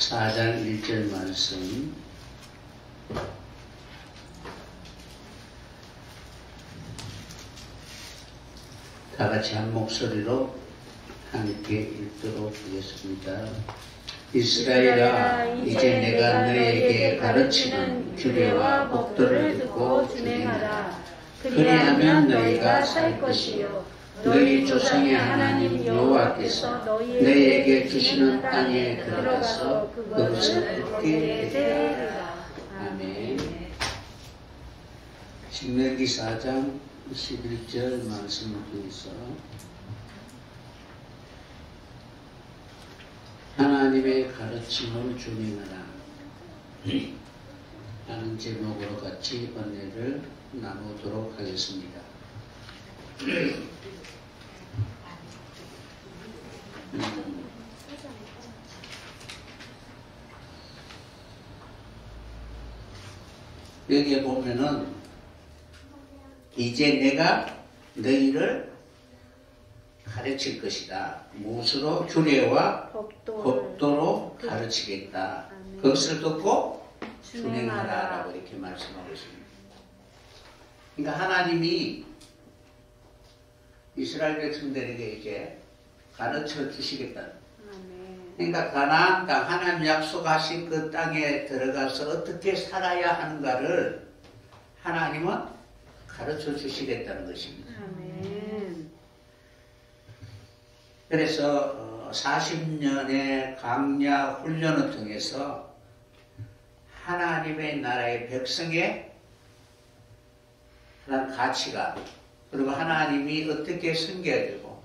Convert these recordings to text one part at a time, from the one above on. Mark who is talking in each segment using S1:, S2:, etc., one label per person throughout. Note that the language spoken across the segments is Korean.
S1: 4장 1절 말씀 다 같이 한 목소리로 함께 읽도록 하겠습니다. 이스라엘아, 이제 내가 너에게 가르치는 규례와 법도를 듣고 준행하라. 그리하면 너희가 살 것이요 너희 조상의 하나님 여호와께서 너희에게 주시는 땅에 들어가서 그것을 얻게 되리라. 아멘. 신명기 4장 11절 말씀을 통해서 하나님의 가르침을 준행하라 라는 제목으로 같이 은혜를 나누도록 하겠습니다. 여기에 보면은 이제 내가 너희를 가르칠 것이다. 무엇으로? 규례와 법도로 가르치겠다. 그것을 듣고 준행하라 라고 이렇게 말씀하고 있습니다. 그러니까 하나님이 이스라엘 백성들에게 이제 가르쳐 주시겠다. 그러니까 가나안 땅, 하나님 약속하신 그 땅에 들어가서 어떻게 살아야 하는가를 하나님은 가르쳐 주시겠다는 것입니다. 아멘. 그래서 40년의 광야 훈련을 통해서 하나님의 나라의 백성의 그런 가치가, 그리고 하나님이 어떻게 섬겨야 되고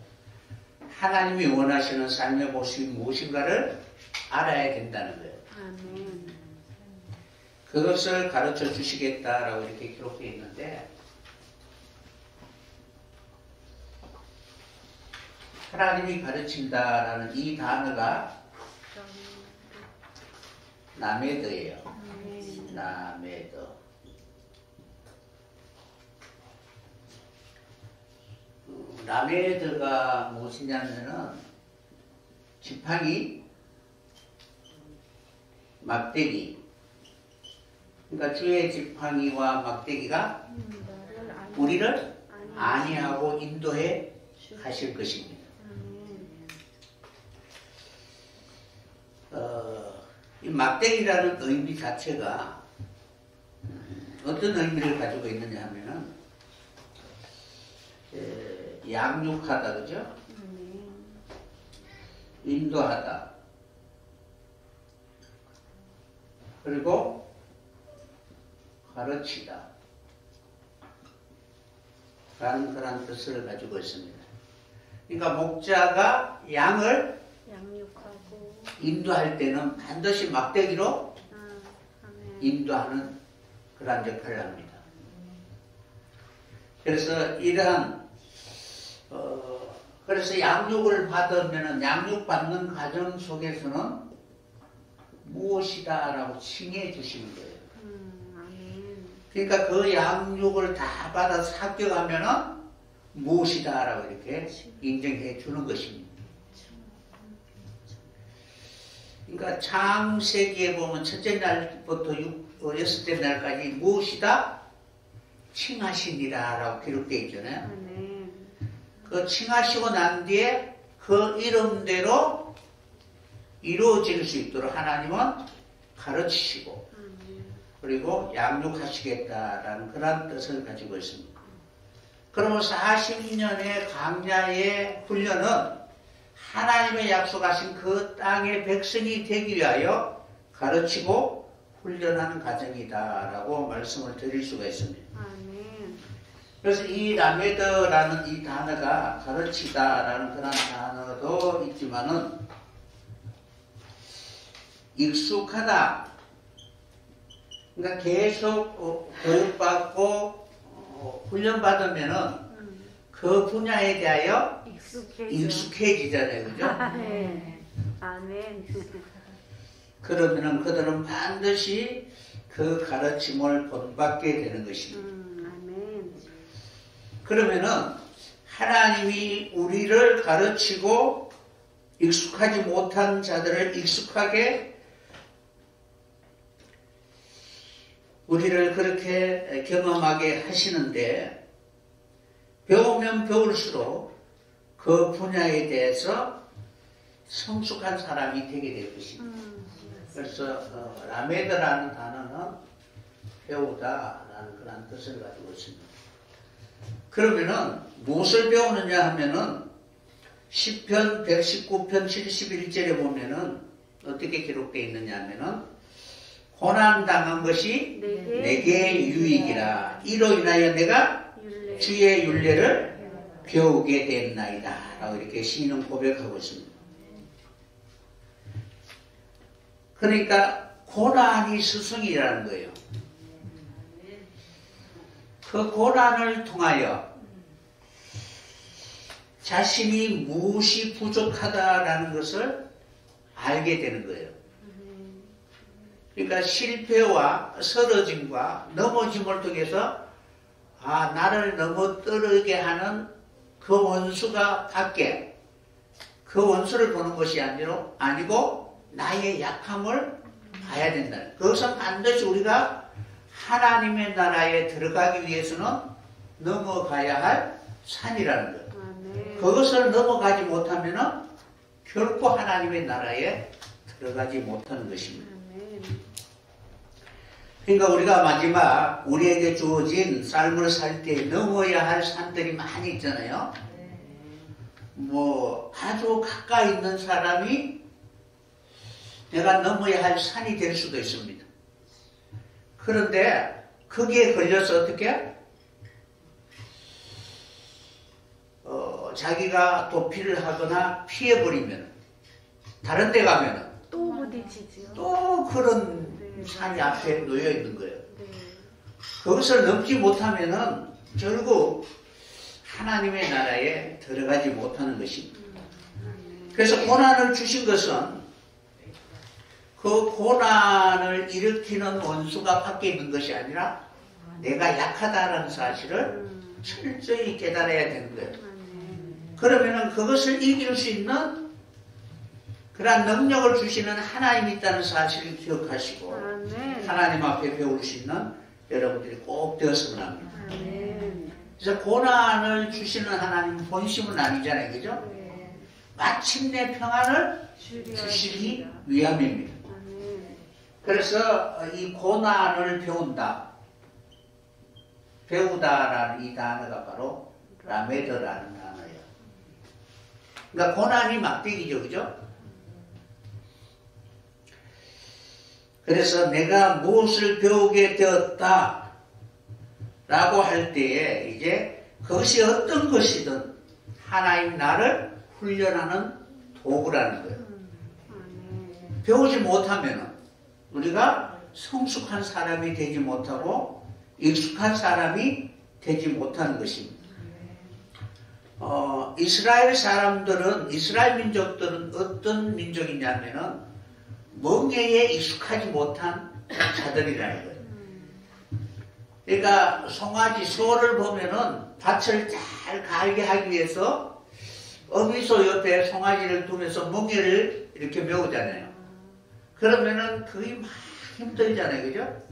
S1: 하나님이 원하시는 삶의 모습이 무엇인가를 알아야 된다는 거예요. 아멘. 그것을 가르쳐 주시겠다라고 이렇게 기록되어 있는데, 하나님이 가르친다라는 이 단어가 라메드예요. 라메드. 라메드가 무엇이냐면은 지팡이, 막대기. 그러니까 주의 지팡이와 막대기가 우리를 안위하고 인도해 가실 것입니다. 이 막대기라는 의미 자체가 어떤 의미를 가지고 있느냐 하면은 양육하다, 그죠? 인도하다. 그리고 가르치다 라는 그런 뜻을 가지고 있습니다. 그러니까 목자가 양을 양육하고 인도할 때는 반드시 막대기로 인도하는 그런 역할을 합니다. 그래서 이러한 그래서 양육을 받으면 양육받는 과정 속에서는 무엇이다라고 칭해 주시는 거예요. 그러니까 그 양육을 다 받아서 합격하면은 무엇이다라고 이렇게 인정해 주는 것입니다. 그러니까 창세기에 보면 첫째 날부터 여섯째 날까지 무엇이다? 칭하시니라라고 기록되어 있잖아요. 그 칭하시고 난 뒤에 그 이름대로 이루어질 수 있도록 하나님은 가르치시고 그리고 양육하시겠다라는 그런 뜻을 가지고 있습니다. 그러면 40년의 광야의 훈련은 하나님의 약속하신 그 땅의 백성이 되기 위하여 가르치고 훈련하는 과정이다라고 말씀을 드릴 수가 있습니다. 그래서 이 라메드라는 이 단어가 가르치다라는 그런 단어도 있지만은 익숙하다. 그러니까 계속 교육받고 훈련받으면은 그 분야에 대하여 익숙해지잖아요. 그죠?
S2: 아멘.
S1: 그러면은 그들은 반드시 그 가르침을 본받게 되는 것입니다. 그러면은 하나님이 우리를 가르치고 익숙하지 못한 자들을 익숙하게 우리를 그렇게 경험하게 하시는데 배우면 배울수록 그 분야에 대해서 성숙한 사람이 되게 될 것입니다. 그래서 라메드라는 단어는 배우다라는 그런 뜻을 가지고 있습니다. 그러면은 무엇을 배우느냐 하면은 시편 119편 71절에 보면은 어떻게 기록되어 있느냐 하면은 고난 당한 것이 내게 유익이라 이로 인하여 내가 주의 율례를 배우게 됐나이다 라고 이렇게 시인은 고백하고 있습니다. 그러니까 고난이 스승이라는 거예요. 그 고난을 통하여 자신이 무엇이 부족하다라는 것을 알게 되는 거예요. 그러니까 실패와 쓰러짐과 넘어짐을 통해서 나를 넘어뜨리게 하는 그 원수가 밖에 그 원수를 보는 것이 아니고 나의 약함을 봐야 된다. 그것은 반드시 우리가 하나님의 나라에 들어가기 위해서는 넘어가야 할 산이라는 거예요. 그것을 넘어가지 못하면 결코 하나님의 나라에 들어가지 못하는 것입니다. 그러니까 우리가 마지막 우리에게 주어진 삶을 살 때 넘어야 할 산들이 많이 있잖아요. 뭐 아주 가까이 있는 사람이 내가 넘어야 할 산이 될 수도 있습니다. 그런데 거기에 걸려서 어떻게 자기가 도피를 하거나 피해버리면 다른 데 가면
S2: 또 부딪히죠.
S1: 또 그런 산이 앞에 놓여 있는 거예요. 그것을 넘지 못하면은 결국 하나님의 나라에 들어가지 못하는 것입니다. 그래서 고난을 주신 것은 그 고난을 일으키는 원수가 밖에 있는 것이 아니라 내가 약하다는 사실을 철저히 깨달아야 되는 거예요. 그러면은 그것을 이길 수 있는 그러한 능력을 주시는 하나님이 있다는 사실을 기억하시고 하나님 앞에 배울 수 있는 여러분들이 꼭 되었으면 합니다. 그래서 고난을 주시는 하나님 본심은 아니잖아요. 그죠? 마침내 평안을 주시기 위함입니다. 그래서 이 고난을 배우다라는 이 단어가 바로 라메드라는 단어예요. 그러니까 고난이 막대기죠. 그죠? 그래서 내가 무엇을 배우게 되었다 라고 할 때에 이제 그것이 어떤 것이든 하나님 나를 훈련하는 도구라는 거예요. 배우지 못하면 우리가 성숙한 사람이 되지 못하고 익숙한 사람이 되지 못하는 것입니다. 이스라엘 민족들은 어떤 민족이냐면은 멍에에 익숙하지 못한 자들이라는 거예요. 그러니까 소를 보면은 밭을 잘 갈게 하기 위해서 어미소 옆에 송아지를 두면서 멍에를 이렇게 메우잖아요. 그러면은 그게 막 힘들잖아요. 그죠?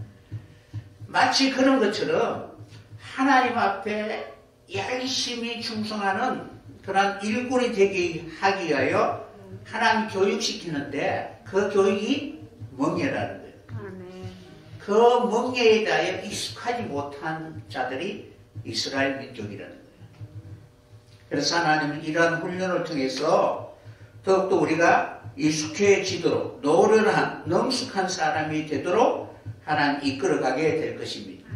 S1: 마치 그런 것처럼 하나님 앞에 열심히 충성하는 그런 일꾼이 되게 하기 위하여 하나님 교육시키는데 그 교육이 멍에라는 거예요. 그 멍에에 대하여 익숙하지 못한 자들이 이스라엘 민족이라는 거예요. 그래서 하나님은 이러한 훈련을 통해서 더욱더 우리가 익숙해지도록 노련한 능숙한 사람이 되도록 하나님 이끌어가게 될 것입니다.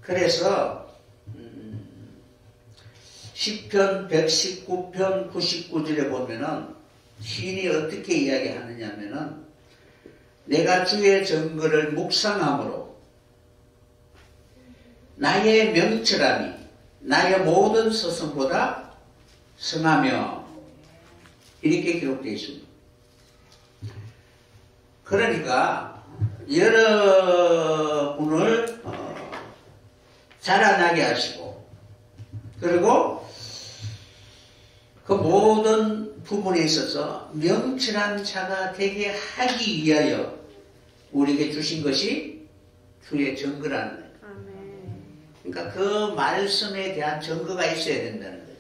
S1: 그래서 시편 119편 99절에 보면은 시인이 어떻게 이야기하느냐 하면은 내가 주의 증거를 묵상함으로 나의 명철함이 나의 모든 스승보다 성하며 이렇게 기록되어 있습니다. 그러니까 여러분을 자라나게 하시고 그리고 그 모든 부분에 있어서 명철한 자가 되게 하기 위하여 우리에게 주신 것이 주의 증거라는 거예요.
S2: 아멘.
S1: 그러니까 그 말씀에 대한 증거가 있어야 된다는 거예요.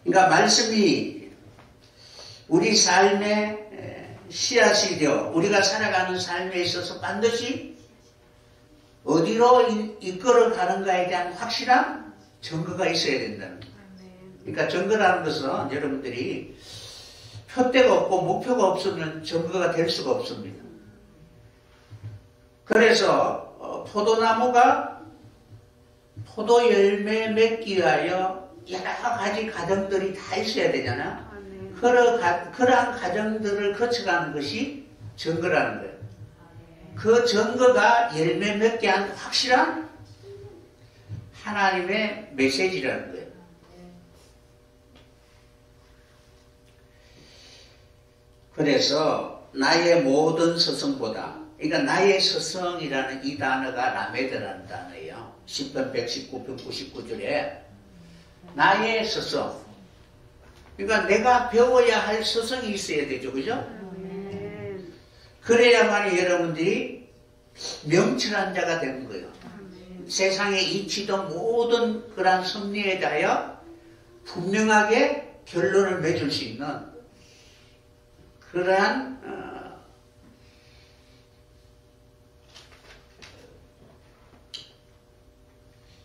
S1: 그러니까 말씀이 우리 삶의 씨앗이 되어 우리가 살아가는 삶에 있어서 반드시 어디로 이끌어 가는가에 대한 확실한 증거가 있어야 된다는 거예요. 그러니까 증거라는 것은 여러분들이 표대가 없고 목표가 없으면 증거가 될 수가 없습니다. 그래서 포도나무가 포도 열매 맺기 위하여 여러 가지 과정들이 다 있어야 되잖아. 그러한 과정들을 거쳐가는 것이 증거라는 거예요. 그 증거가 열매 맺게 한 확실한 하나님의 메시지라는 거예요. 그래서 나의 모든 서성보다, 그러니까 나의 서성이라는 이 단어가 라메드라는 단어예요. 10편 119편 99절에 나의 서성, 그러니까 내가 배워야 할 서성이 있어야 되죠. 그죠? 그래야만 여러분들이 명철한 자가 되는 거예요. 세상의 이치도 모든 그러한 섭리에 대하여 분명하게 결론을 맺을 수 있는 그러한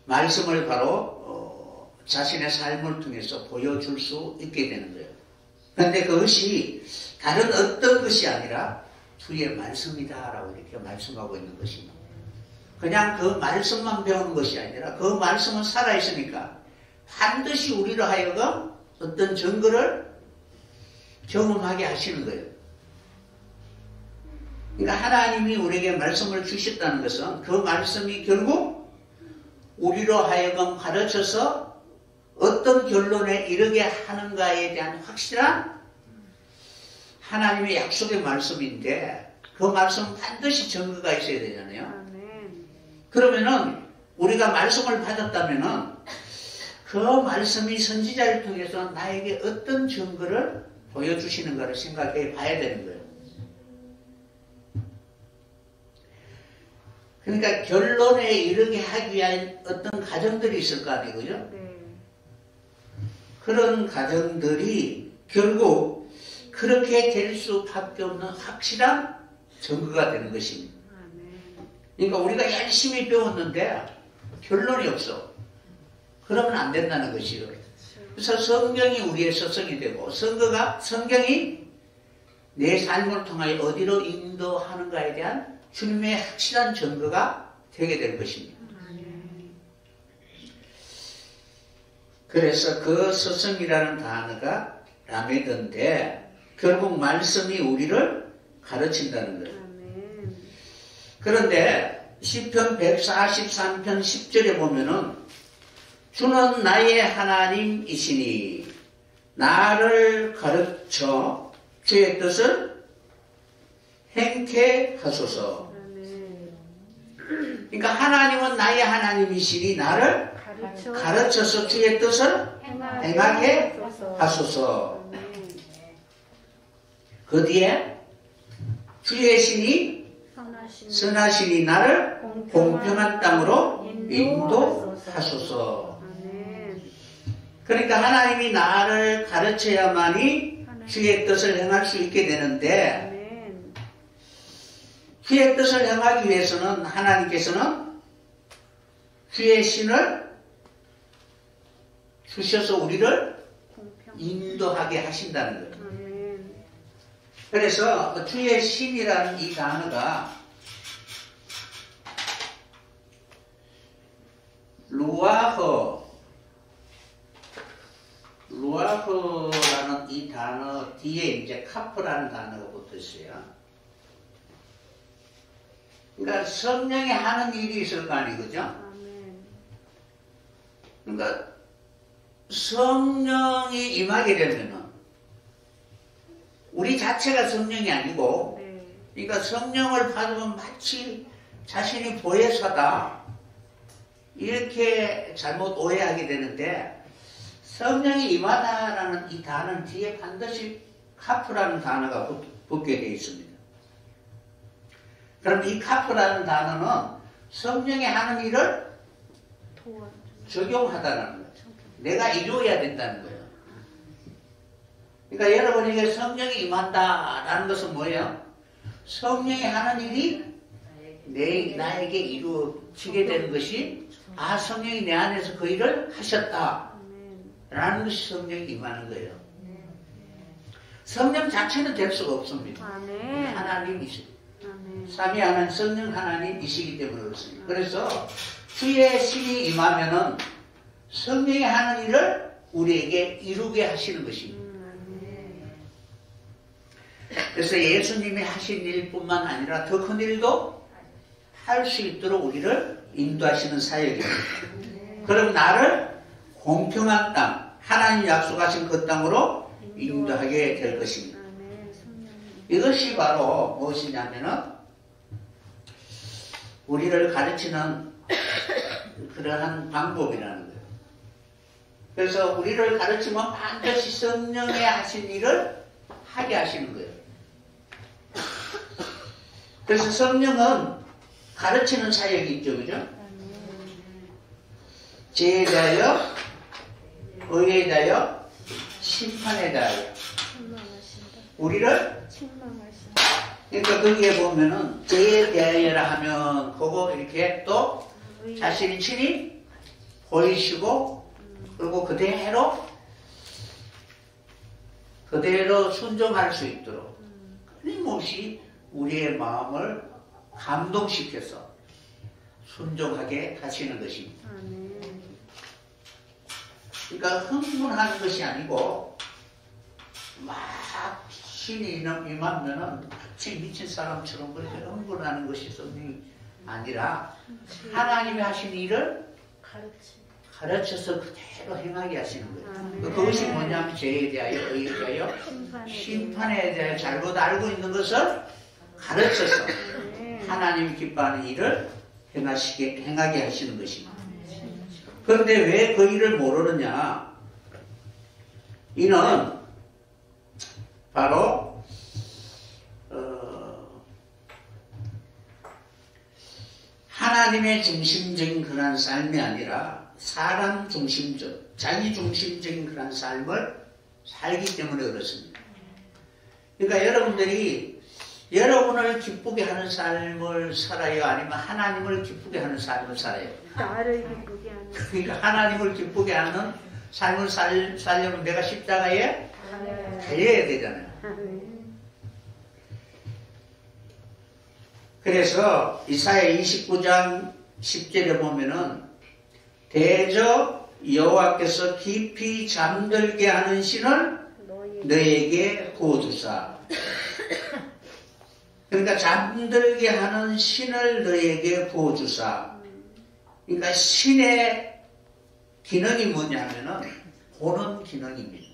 S1: 말씀을 바로 자신의 삶을 통해서 보여줄 수 있게 되는 거예요. 그런데 그것이 다른 어떤 것이 아니라 주의 말씀이다 라고 이렇게 말씀하고 있는 것입니다. 그냥 그 말씀만 배우는 것이 아니라 그 말씀은 살아있으니까 반드시 우리로 하여금 어떤 증거를 경험하게 하시는 거예요. 그러니까 하나님이 우리에게 말씀을 주셨다는 것은 그 말씀이 결국 우리로 하여금 가르쳐서 어떤 결론에 이르게 하는가에 대한 확실한 하나님의 약속의 말씀인데 그 말씀은 반드시 증거가 있어야 되잖아요. 그러면은 우리가 말씀을 받았다면은 그 말씀이 선지자를 통해서 나에게 어떤 증거를 보여주시는가를 생각해 봐야 되는 거예요. 그러니까 결론에 이르게 하기 위한 어떤 과정들이 있을 거 아니에요, 그죠? 그런 과정들이 결국 그렇게 될 수밖에 없는 확실한 증거가 되는 것입니다. 그러니까 우리가 열심히 배웠는데 결론이 없어. 그러면 안 된다는 것이에요. 그래서 성경이 우리의 서성이 되고 성경이 내 삶을 통하여 어디로 인도하는가에 대한 주님의 확실한 증거가 되게 될 것입니다. 그래서 그 서성이라는 단어가 라메드인데 결국 말씀이 우리를 가르친다는 거예요. 그런데 시편 143편 10절에 보면은 주는 나의 하나님이시니 나를 가르쳐 주의 뜻을 행케 하소서. 그러니까 하나님은 나의 하나님이시니 나를 가르쳐서 주의 뜻을 행하게 하소서. 그 뒤에 주의 신이 선하시니 나를 공평한 땅으로 인도하소서. 그러니까 하나님이 나를 가르쳐야만이 주의 뜻을 행할 수 있게 되는데 주의 뜻을 행하기 위해서는 하나님께서는 주의 신을 주셔서 우리를 인도하게 하신다는 거예요. 그래서 주의 신이라는 이 단어가 루아흐라는 이 단어 뒤에 이제 카프라는 단어가 붙어 있어요. 그러니까 성령이 하는 일이 있을 거 아니에요, 그죠? 그러니까 성령이 임하게 되면은 우리 자체가 성령이 아니고, 그러니까 성령을 받으면 마치 자신이 보혜사다 이렇게 잘못 오해하게 되는데 성령이 임하다라는 이 단어는 뒤에 반드시 카프라는 단어가 붙게 되어 있습니다. 그럼 이 카프라는 단어는 성령이 하는 일을 적용하다는 거예요. 내가 이루어야 된다는 거예요. 그러니까 여러분에게 성령이 임한다라는 것은 뭐예요? 성령이 하는 일이 나에게 이루어지게 되는 것이 성령이 내 안에서 그 일을 하셨다 라는 것이 성령이 임하는 거예요. 성령 자체는 될 수가 없습니다. 하나님이시고 삼위하나님 성령 하나님이시기 때문에 그렇습니다. 그래서 주의 신이 임하면은 성령이 하는 일을 우리에게 이루게 하시는 것입니다. 그래서 예수님이 하신 일뿐만 아니라 더 큰 일도 할 수 있도록 우리를 인도하시는 사역입니다. 그럼 나를 공평한 땅, 하나님 약속하신 그 땅으로 인도하게 될 것입니다. 이것이 바로 무엇이냐면은 우리를 가르치는 그러한 방법이라는 거예요. 그래서 우리를 가르치면 반드시 성령의 하신 일을 하게 하시는 거예요. 그래서 성령은 가르치는 사역이 있죠, 그죠? 죄에 대하여, 의에 대하여, 심판에 대하여. 우리를, 그러니까 거기에 보면은 죄에 대하여라 하면 그거 이렇게 또 자신이 친히 보이시고 그리고 그대로 순종할 수 있도록 끊임없이 우리의 마음을 감동시켜서 순종하게 하시는 것입니다. 그러니까 흥분하는 것이 아니고 막 신이 임하면은 마치 미친 사람처럼 그렇게 흥분하는 것이 성령이 아니라 하나님이 하신 일을 가르쳐서 그대로 행하게 하시는 거예요. 그것이 뭐냐면 죄에 대하여, 의에 대하여, 심판에 대하여 잘못 알고 있는 것을 가르쳐서 하나님이 기뻐하는 일을 행하게 하시는 것입니다. 그런데 왜 그 일을 모르느냐? 이는 바로 하나님의 중심적인 그런 삶이 아니라 사람 중심적, 자기 중심적인 그런 삶을 살기 때문에 그렇습니다. 그러니까 여러분들이 여러분을 기쁘게 하는 삶을 살아요? 아니면 하나님을 기쁘게 하는 삶을 살아요?
S2: 나를 기쁘게 하는.
S1: 그러니까 하나님을 기쁘게 하는 삶을 살려면 내가 십자가에 달려야 되잖아요. 그래서 이사야 29장 10절에 보면은 대저 여호와께서 깊이 잠들게 하는 신을 너에게 부어주사. 그러니까 잠들게 하는 신을 너에게 부어주사. 그러니까 신의 기능이 뭐냐면은 보는 기능입니다.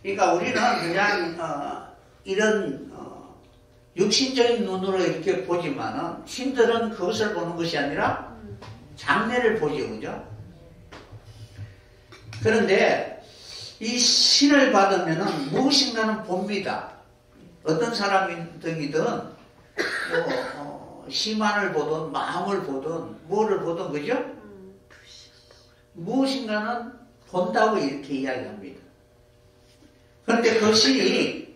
S1: 그러니까 우리는 그냥 이런 육신적인 눈으로 이렇게 보지만은 신들은 그것을 보는 것이 아니라 장래를 보죠, 그죠? 그런데 이 신을 받으면은 무엇인가는 봅니다. 어떤 사람이든 시만을 보든 마음을 보든 뭐를 보든 그죠? 무엇인가는 본다고 이렇게 이야기합니다. 그런데 그 신이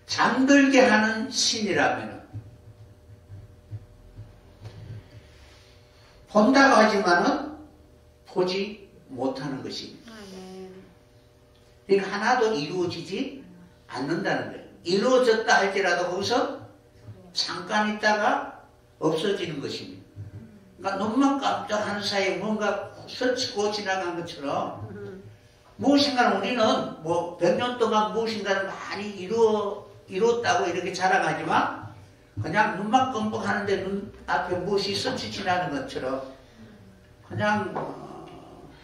S1: 잠들게 하는 신이라면 본다고 하지만은 보지 못하는 것입니다. 그러니까 하나도 이루어지지 않는다는 거예요. 이루어졌다 할지라도 거기서 잠깐 있다가 없어지는 것입니다. 그러니까 눈만 깜짝하는 사이에 뭔가 스치고 지나간 것처럼 무엇인가는 우리는 뭐 100년 동안 무엇인가를 많이 이뤘다고 이렇게 자랑하지만 그냥 눈만 껌뻑하는데 눈 앞에 무엇이 스치 지나는 것처럼 그냥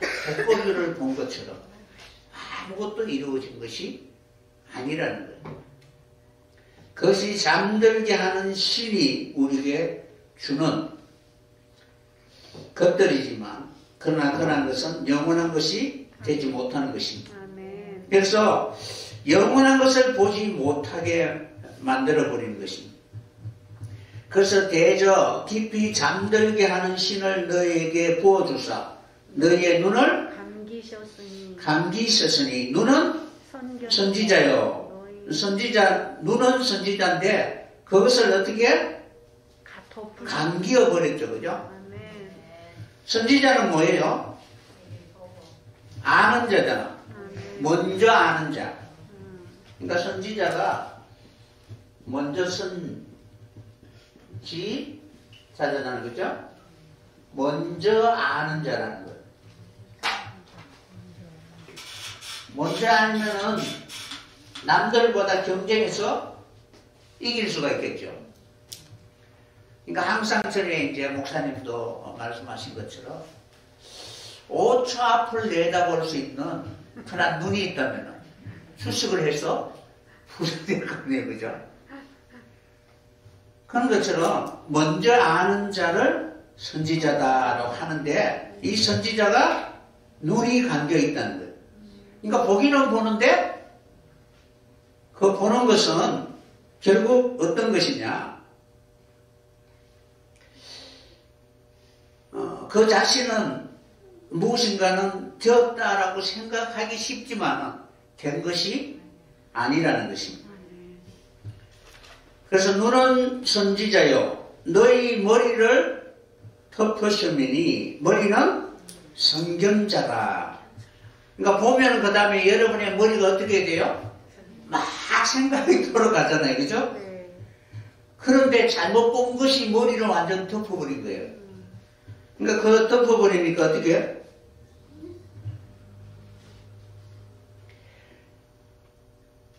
S1: 백골기를 본 것처럼 아무것도 이루어진 것이 아니라는 거예요. 그것이 잠들게 하는 신이 우리에게 주는 것들이지만 그러나 그런 것은 영원한 것이 되지 못하는 것입니다. 그래서 영원한 것을 보지 못하게 만들어버리는 것입니다. 그래서 대저 깊이 잠들게 하는 신을 너에게 부어주사 너희의 눈을 감기셨으니 눈은 선지자요. 선지자 눈은 선지자인데 그것을 어떻게 감기어 버렸죠, 그죠? 선지자는 뭐예요? 아는 자잖아. 먼저 아는 자. 그러니까 선지자가 먼저 선지자잖아요, 그죠? 먼저 아는 자라는 거예요. 먼저 알면은 남들보다 경쟁해서 이길 수가 있겠죠. 그러니까 항상 전에 이제 목사님도 말씀하신 것처럼 5초 앞을 내다볼 수 있는 그런 눈이 있다면 수습을 해서 부정될 거네요, 그죠? 그런 것처럼 먼저 아는 자를 선지자다라고 하는데 이 선지자가 눈이 감겨 있다는 거예요. 그러니까 보기는 보는데 그 보는 것은 결국 어떤 것이냐? 그 자신은 무엇인가는 되었다라고 생각하기 쉽지만 된 것이 아니라는 것입니다. 그래서 눈은 선지자요 너희 머리를 덮으시니 머리는 성경자다. 그러니까 보면 그 다음에 여러분의 머리가 어떻게 돼요? 막 생각이 돌아가잖아요, 그죠? 그런데 잘못 본 것이 머리를 완전 덮어버린 거예요. 그러니까 그 덮어버리니까 어떻게 해요?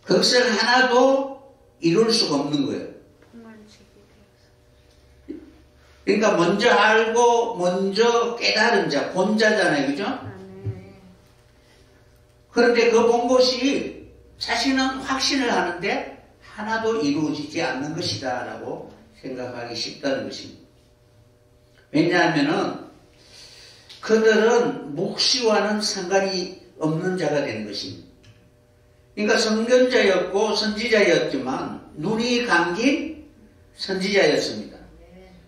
S1: 그것을 하나도 이룰 수가 없는 거예요. 그러니까 먼저 알고 먼저 깨달은 자, 본자잖아요, 그죠? 그런데 그 본 것이 자신은 확신을 하는데 하나도 이루어지지 않는 것이다 라고 생각하기 쉽다는 것입니다. 왜냐하면은 그들은 묵시와는 상관이 없는 자가 되는 것입니다. 그러니까 선견자였고 선지자였지만 눈이 감긴 선지자였습니다.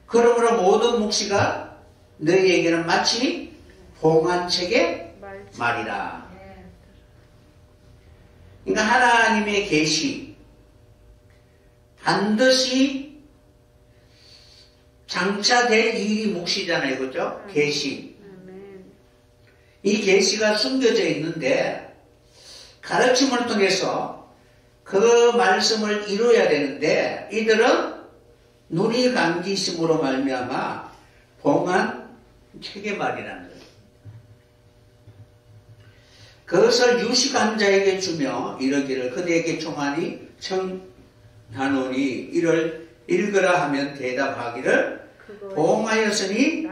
S1: 그러므로 모든 묵시가 너희에게는 마치 봉안책의 말이라. 그러니까 하나님의 계시 반드시 장차될 일이 묵시잖아요, 그죠? 계시. 이 계시가 숨겨져 있는데 가르침을 통해서 그 말씀을 이루어야 되는데 이들은 눈이 감기심으로 말미암아 봉한 책의 말이라는 거예요. 그것을 유식한 자에게 주며 이러기를 그대에게 총하니 청하노니 이를 읽으라 하면 대답하기를 봉하였으니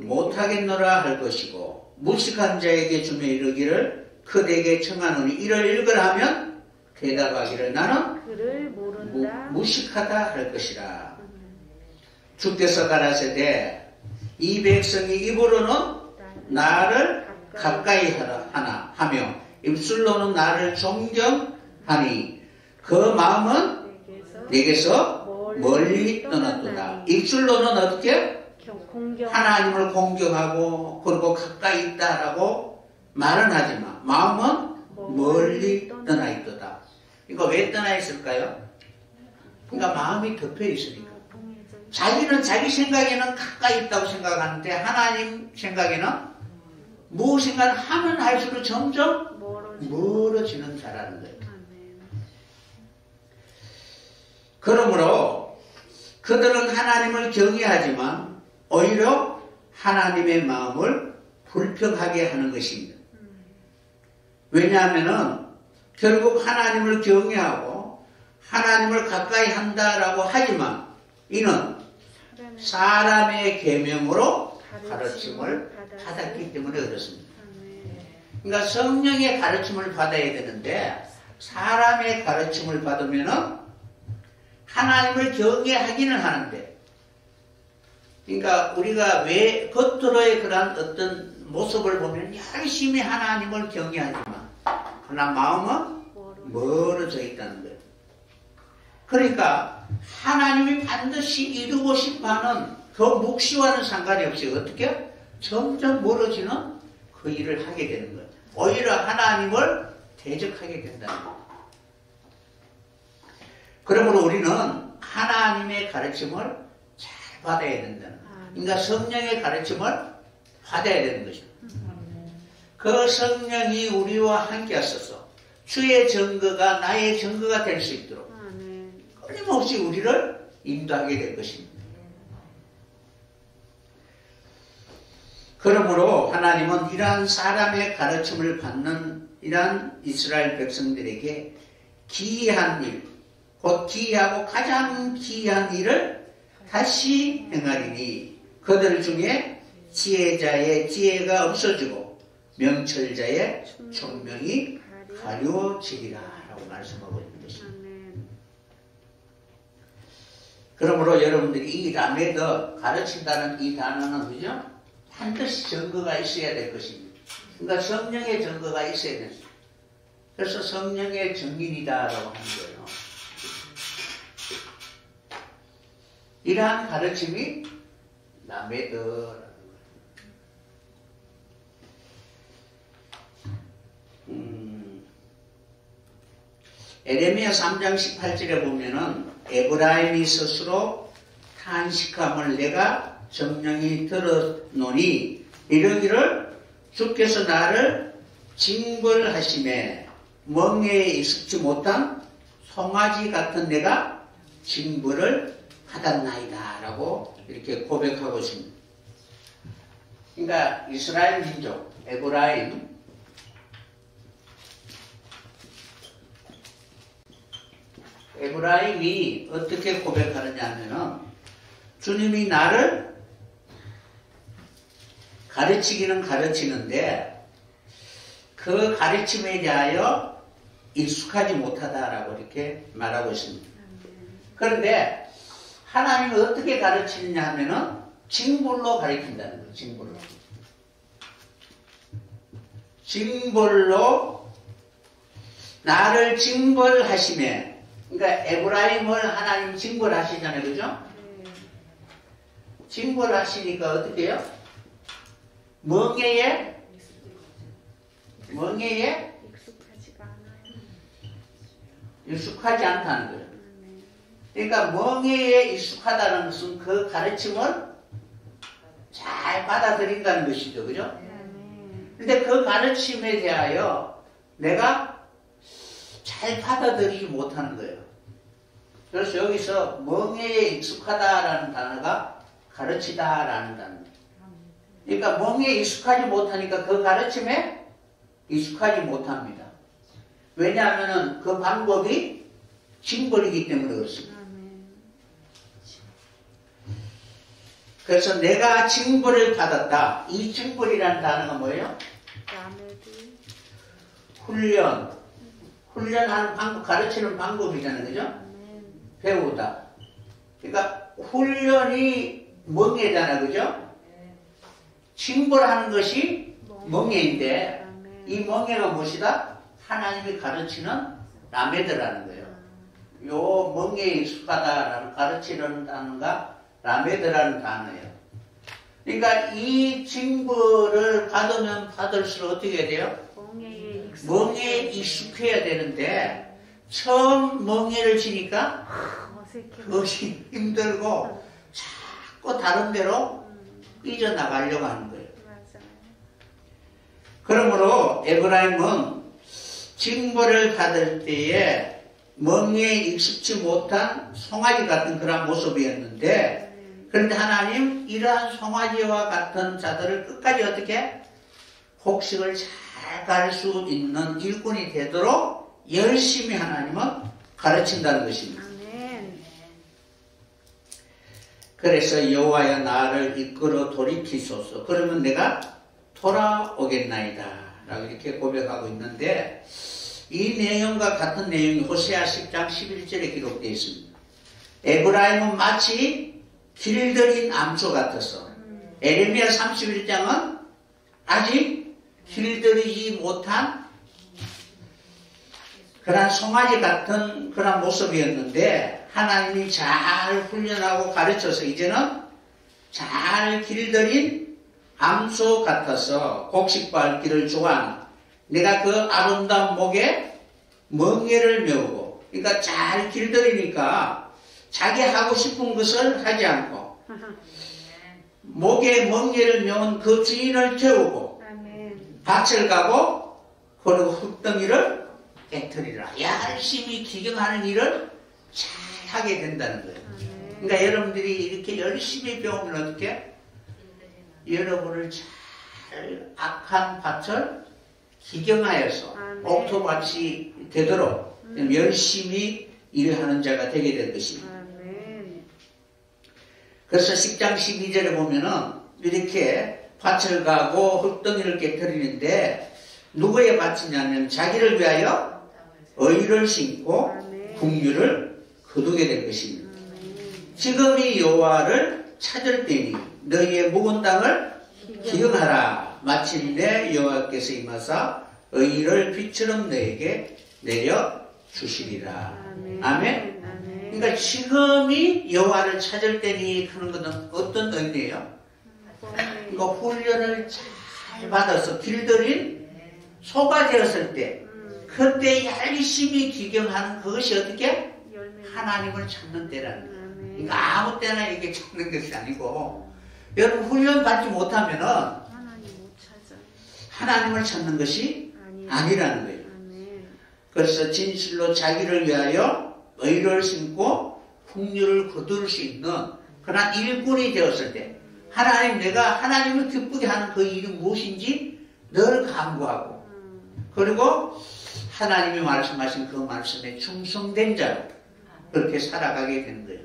S1: 못하겠노라 할 것이고 무식한 자에게 주며 이르기를 그대에게 청하노니 이를 읽으라 하면 대답하기를 나는
S2: 그를 모른다.
S1: 무식하다 할 것이라. 주께서 가라사대 이 백성이 입으로는 나를 가까이 하나 하며 입술로는 나를 존경하니 그 마음은 내게서 멀리 떠났도다. 입술로는 어떻게? 하나님을 공경하고 그리고 가까이 있다라고 말은 하지만 마음은 멀리 떠나 있도다. 이거 왜 떠나 있을까요? 그러니까 마음이 덮여 있으니까. 자기는 자기 생각에는 가까이 있다고 생각하는데 하나님 생각에는 무엇인가 하면 할수록 점점 멀어지는 자라는 거예요. 그러므로 그들은 하나님을 경외하지만 오히려 하나님의 마음을 불평하게 하는 것입니다. 왜냐하면 결국 하나님을 경외하고 하나님을 가까이 한다라고 하지만 이는 사람의 계명으로 가르침을 받았기 때문에 그렇습니다. 그러니까 성령의 가르침을 받아야 되는데 사람의 가르침을 받으면은 하나님을 경외하기는 하는데, 그러니까 우리가 왜 겉으로의 그런 어떤 모습을 보면 열심히 하나님을 경외하지만 그러나 마음은 멀어져 있다는 거예요. 그러니까 하나님이 반드시 이루고 싶어하는 그 묵시와는 상관이 없이 어떻게 점점 멀어지는 그 일을 하게 되는 거예요. 오히려 하나님을 대적하게 된다는 거예요. 그러므로 우리는 하나님의 가르침을 잘 받아야 된다는 거예요. 그러니까 성령의 가르침을 받아야 되는 것입니다. 그 성령이 우리와 함께 하셔서 주의 증거가 나의 증거가 될 수 있도록 끊임없이 우리를 인도하게 될 것입니다. 그러므로 하나님은 이러한 사람의 가르침을 받는 이러한 이스라엘 백성들에게 기이한 일, 곧 기이하고 가장 기이한 일을 다시 행하리니 그들 중에 지혜자의 지혜가 없어지고 명철자의 총명이 가려지리라 라고 말씀하고 있는 것입니다. 그러므로 여러분들이 이 라메드 가르친다는 이 단어는 그죠? 반드시 증거가 있어야 될 것입니다. 그러니까 성령의 증거가 있어야 됩니다. 그래서 성령의 증인이다 라고 하는 거예요. 이러한 가르침이 라메드라는 거예요. 에레미야 3장 18절에 보면은 에브라임이 스스로 탄식함을 내가 정령이 들었노니 이러기를 주께서 나를 징벌하심에 멍에에 익숙지 못한 송아지 같은 내가 징벌을 받았나이다 라고 이렇게 고백하고 있습니다. 그러니까 이스라엘 민족 에브라임이 어떻게 고백하느냐 하면은 주님이 나를 가르치기는 가르치는데 그 가르침에 대하여 익숙하지 못하다라고 이렇게 말하고 있습니다. 그런데 하나님은 어떻게 가르치느냐 하면은 징벌로 가르친다는 거예요. 징벌로 나를 징벌하심에, 그러니까 에브라임을 하나님 징벌하시잖아요. 그죠? 징벌하시니까 어떻게 해요? 멍에에
S2: 익숙하지가 않아요.
S1: 익숙하지 않다는 거예요. 그러니까 멍에에 익숙하다는 것은 그 가르침을 잘 받아들인다는 것이죠. 그죠? 근데 그 가르침에 대하여 내가 잘 받아들이지 못하는 거예요. 그래서 여기서 멍에에 익숙하다라는 단어가 가르치다라는 단어입니다. 그러니까 멍에에 익숙하지 못하니까 그 가르침에 익숙하지 못합니다. 왜냐하면 그 방법이 징벌이기 때문에 그렇습니다. 그래서 내가 징벌을 받았다. 이 징벌이라는 단어가 뭐예요? 훈련하는 방법, 가르치는 방법이잖아요. 그죠? 배우다. 그러니까 훈련이 멍에잖아. 그죠? 징벌하는 것이 멍에인데 이 멍에가 무엇이다? 하나님이 가르치는 라메드라는 거예요. 요 멍에에 익숙하다라는 가르치는 단어가 라메드라는 단어예요. 그러니까 이 징벌을 받으면 받을수록 어떻게 해야 돼요? 멍에에 익숙해야 되는데 처음 멍에를 지니까 그것이 힘들고 자꾸 다른 데로 삐져나가려고 하는 거예요. 그러므로 에브라임은 징벌을 받을 때에 멍에에 익숙지 못한 송아지 같은 그런 모습이었는데, 그런데 하나님 이러한 송아지와 같은 자들을 끝까지 어떻게 곡식을 잘 갈 수 있는 일꾼이 되도록 열심히 하나님은 가르친다는 것입니다. 그래서 여호와여 나를 이끌어 돌이키소서. 그러면 내가 돌아오겠나이다 라고 이렇게 고백하고 있는데, 이 내용과 같은 내용이 호세아 10장 11절에 기록되어 있습니다. 에브라임은 마치 길들인 암소 같아서, 에레미야 31장은 아직 길들이지 못한 그런 송아지 같은 그런 모습이었는데 하나님이 잘 훈련하고 가르쳐서 이제는 잘 길들인 암소 같아서 곡식밟기를 좋아하는, 내가 그 아름다운 목에 멍에를 메우고, 그러니까 잘 길들이니까 자기 하고 싶은 것을 하지 않고 목에 멍에를 메운 그 주인을 태우고 밭을 가고 그리고 흙덩이를 깨트리라. 열심히 기경하는 일을 잘 하게 된다는 거예요. 그러니까 여러분들이 이렇게 열심히 배우면 어떻게? 여러분을 잘 악한 밭을 기경하여서 옥토밭이 되도록 열심히 일하는 자가 되게 될 것입니다. 그래서 10장 12절에 보면은 이렇게 밭을 가고 흙덩이를 깨트리는데 누구의 밭이냐면 자기를 위하여 의를 심고 풍류를 거두게 될 것입니다. 지금이 여호와를 찾을 때니 너희의 묵은 땅을 기경하라. 마침내 여호와께서 임하사 의를 빛처럼 너에게 내려 주시리라. 아멘. 그러니까 지금이 여호와를 찾을 때니 하는 것은 어떤 의미예요? 그러니까 훈련을 잘 받아서 길들인 소가 되었을 때 그때 열심히 기경하는 그것이 어떻게? 하나님을 찾는 때라는 거예요. 그러니까 아무 때나 이게 찾는 것이 아니고, 여러분 훈련 받지 못하면은 하나님을 찾는 것이 아니라는 거예요. 그래서 진실로 자기를 위하여 의를 심고 풍류를 거둘 수 있는 그런 일꾼이 되었을 때, 하나님, 내가 하나님을 기쁘게 하는 그 일이 무엇인지 늘 간구하고, 그리고 하나님이 말씀하신 그 말씀에 충성된 자로 그렇게 살아가게 되는 거예요.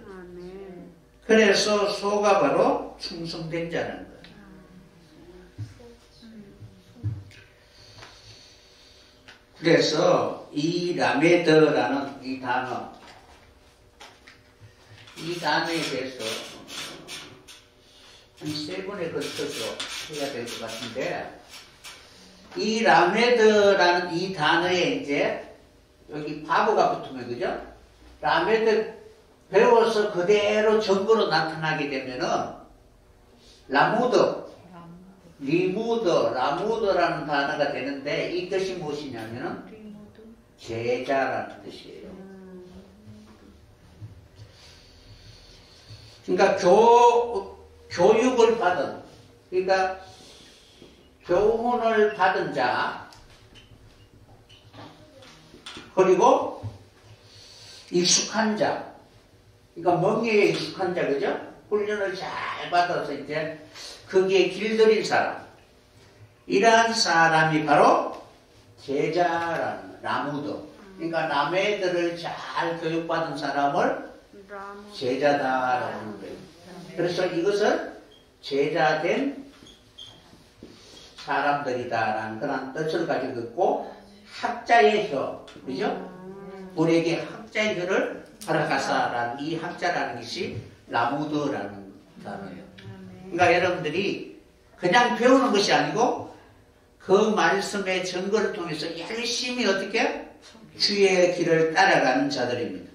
S1: 그래서 소가 바로 충성된 자라는 거예요. 그래서 이 라메드라는 이 단어에 대해서 한 3번에 걸쳐서 해야 될 것 같은데, 이 라메드라는 이 단어에 이제 여기 바보가 붙으면, 그죠? 라메드 배워서 그대로 전부로 나타나게 되면은 라무드, 리무드, 라무드라는 단어가 되는데 이 뜻이 무엇이냐면은 제자라는 뜻이에요. 그러니까 교육을 받은, 그러니까 교훈을 받은 자, 그리고 익숙한 자, 그러니까 멍에에 익숙한 자, 그죠? 훈련을 잘 받아서 이제 거기에 길들인 사람, 이러한 사람이 바로 제자라는, 라무드. 그러니까 라메드를 잘 교육받은 사람을 제자다라는 거예요. 그래서 이것을 제자된 사람들이다라는 그런 뜻을 가지고 있고, 학자의 혀, 그죠? 우리에게 학자의 혀를 허락하사라는 이 학자라는 것이 라무드라는 단어예요. 그러니까 여러분들이 그냥 배우는 것이 아니고 그 말씀의 증거를 통해서 열심히 어떻게 주의 길을 따라가는 자들입니다.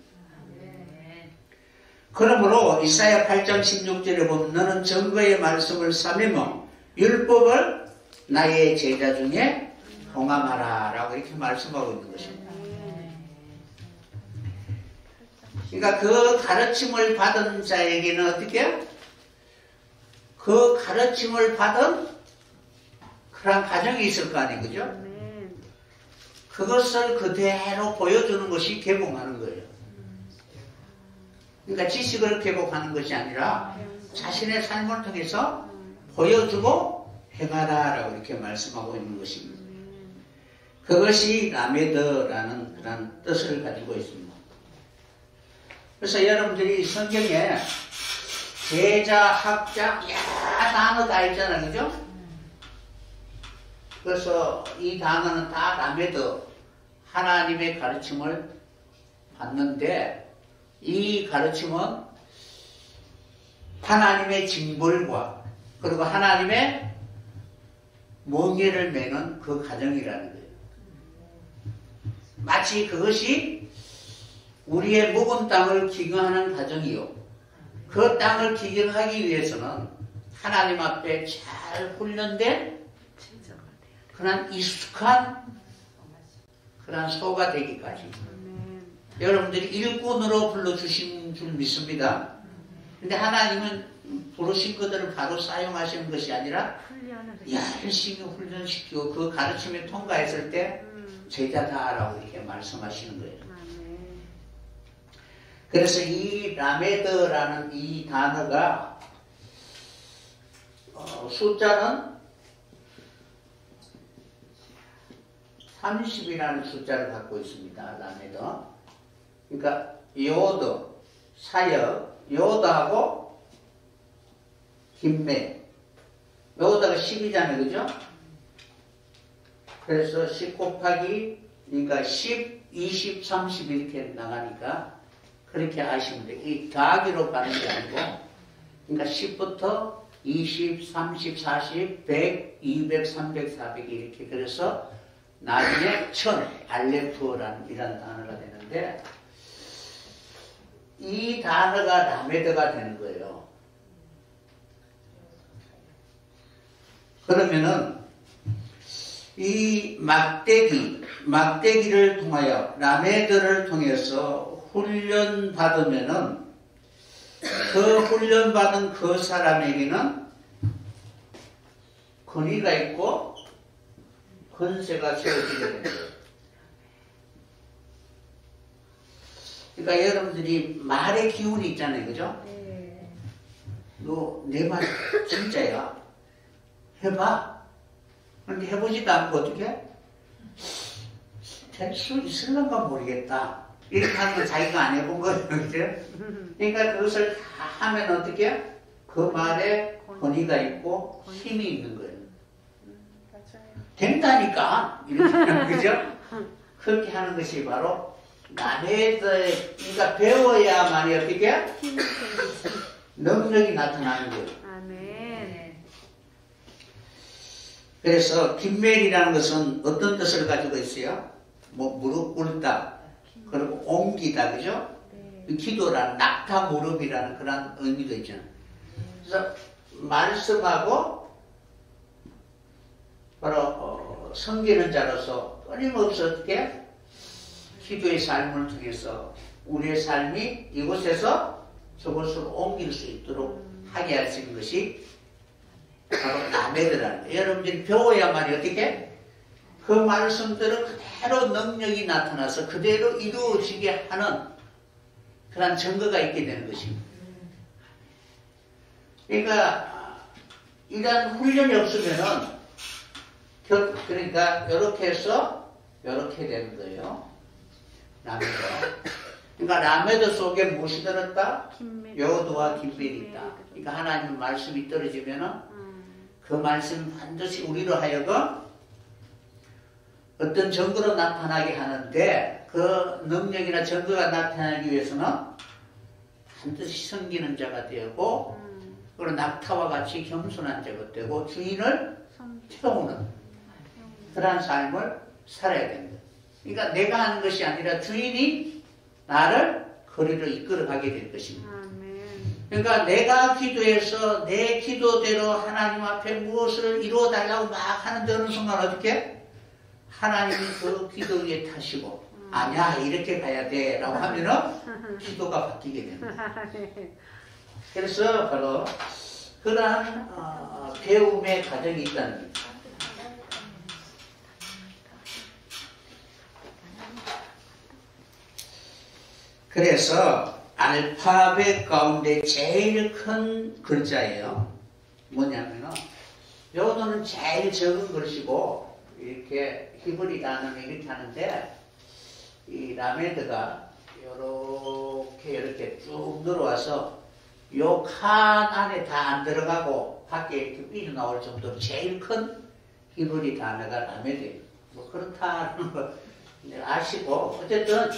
S1: 그러므로 이사야 8장 16절에 보면 너는 증거의 말씀을 삼으며 율법을 나의 제자 중에 동함하라 라고 이렇게 말씀하고 있는 것입니다. 그러니까 그 가르침을 받은 자에게는 어떻게? 그 가르침을 받은 그런 가정이 있을 거 아니에요, 그죠? 그것을 그대로 보여주는 것이 개봉하는 거예요. 그러니까 지식을 개봉하는 것이 아니라 자신의 삶을 통해서 보여주고 행하라라고 이렇게 말씀하고 있는 것입니다. 그것이 라메드라는 그런 뜻을 가지고 있습니다. 그래서 여러분들이 성경에 제자, 학자, 단어 다 있잖아요, 그죠? 그래서 이 단어는 다 라메드, 하나님의 가르침을 받는데, 이 가르침은 하나님의 징벌과 그리고 하나님의 멍에를 매는 그 과정이라는 거예요. 마치 그것이 우리의 묵은 땅을 기경하는 과정이요. 그 땅을 기경하기 위해서는 하나님 앞에 잘 훈련된 그런 익숙한 그런 소가 되기까지 여러분들이 일꾼으로 불러주신 줄 믿습니다. 근데 하나님은 부르신 그들을 바로 사용하시는 것이 아니라 열심히 훈련시키고 그 가르침에 통과했을 때 제자다라고 이렇게 말씀하시는 거예요. 그래서 이 라메드라는 이 단어가 숫자는 30이라는 숫자를 갖고 있습니다. 라메드. 그러니까 요드, 사역, 요드하고 김매. 요드가 10이잖아요. 그죠? 그래서 10 곱하기 그러니까 10, 20, 30 이렇게 나가니까 그렇게 아시면 돼요. 이 더하기로 가는 게 아니고 그러니까 10부터 20, 30, 40, 100, 200, 300, 400 이렇게 그래서 나중에 1000, 알레프라는 이런 단어가 되는데 이 단어가 라메드가 되는 거예요. 그러면은 이 막대기를 통하여 라메드를 통해서 훈련받으면은 그 훈련받은 그 사람에게는 권위가 있고 권세가 세워지게 되는 거예요. 그러니까 여러분들이 말의 기운이 있잖아요. 그죠? 너 내 말 진짜야. 해봐. 그런데 해보지도 않고 어떻게? 될 수 있을런가 모르겠다. 이렇게 하는 건 자기가 안 해본 거예요. 그죠? 그러니까 그것을 다 하면 어떻게? 그 말에 권위가 있고 힘이 있는 거예요. 된다니까. 이렇게 그죠? 그렇게 하는 것이 바로 라메드, 그러니까 배워야만이 어떻게? 능력이 나타나는 거예요.
S2: 아멘.
S1: 그래서 김멜이라는 것은 어떤 뜻을 가지고 있어요? 뭐 무릎 꿇다, 그리고 옮기다, 그죠? 기도라는 낙타 무릎이라는 그런 의미도 있잖아요. 그래서 말씀하고 바로 섬기는 자로서 끊임없이 어떻게 기도의 삶을 통해서 우리의 삶이 이곳에서 저곳으로 옮길 수 있도록 하게 하시는 것이 바로 라메드라는 거예요. 여러분들이 배워야만이 어떻게 그 말씀들은 그대로 능력이 나타나서 그대로 이루어지게 하는 그런 증거가 있게 되는 것입니다. 그러니까 이런 훈련이 없으면은 그러니까 이렇게 해서 이렇게 되는 거예요. 라메드. 그러니까 라메드 속에 무엇이 들었다? 요드와 김멜이 있다. 그러니까 하나님 말씀이 떨어지면은 그 말씀이 반드시 우리로 하여금 어떤 증거로 나타나게 하는데 그 능력이나 증거가 나타나기 위해서는 반드시 섬기는 자가 되고 그리고 낙타와 같이 겸손한 자가 되고 주인을 태우는 그러한 삶을 살아야 됩니다. 그러니까 내가 하는 것이 아니라 주인이 나를 거리로 이끌어가게 될 것입니다. 그러니까 내가 기도해서 내 기도대로 하나님 앞에 무엇을 이루어달라고 막 하는데 어느 순간 어떻게? 하나님이 그 기도 위에 타시고 아니야 이렇게 가야 돼 라고 하면은 기도가 바뀌게 됩니다. 그래서 바로 그러한 배움의 과정이 있다는 거죠. 그래서 알파벳 가운데 제일 큰 글자예요. 뭐냐면은 요거는 제일 적은 글씨고 이렇게 히브리 단어는 이렇게 하는데 이 라메드가 이렇게 쭉 늘어와서 요 칸 안에 다 안 들어가고 밖에 이렇게 삐져나올 정도로 제일 큰 히브리 단어가 라메드예요. 뭐 그렇다는 거 아시고 어쨌든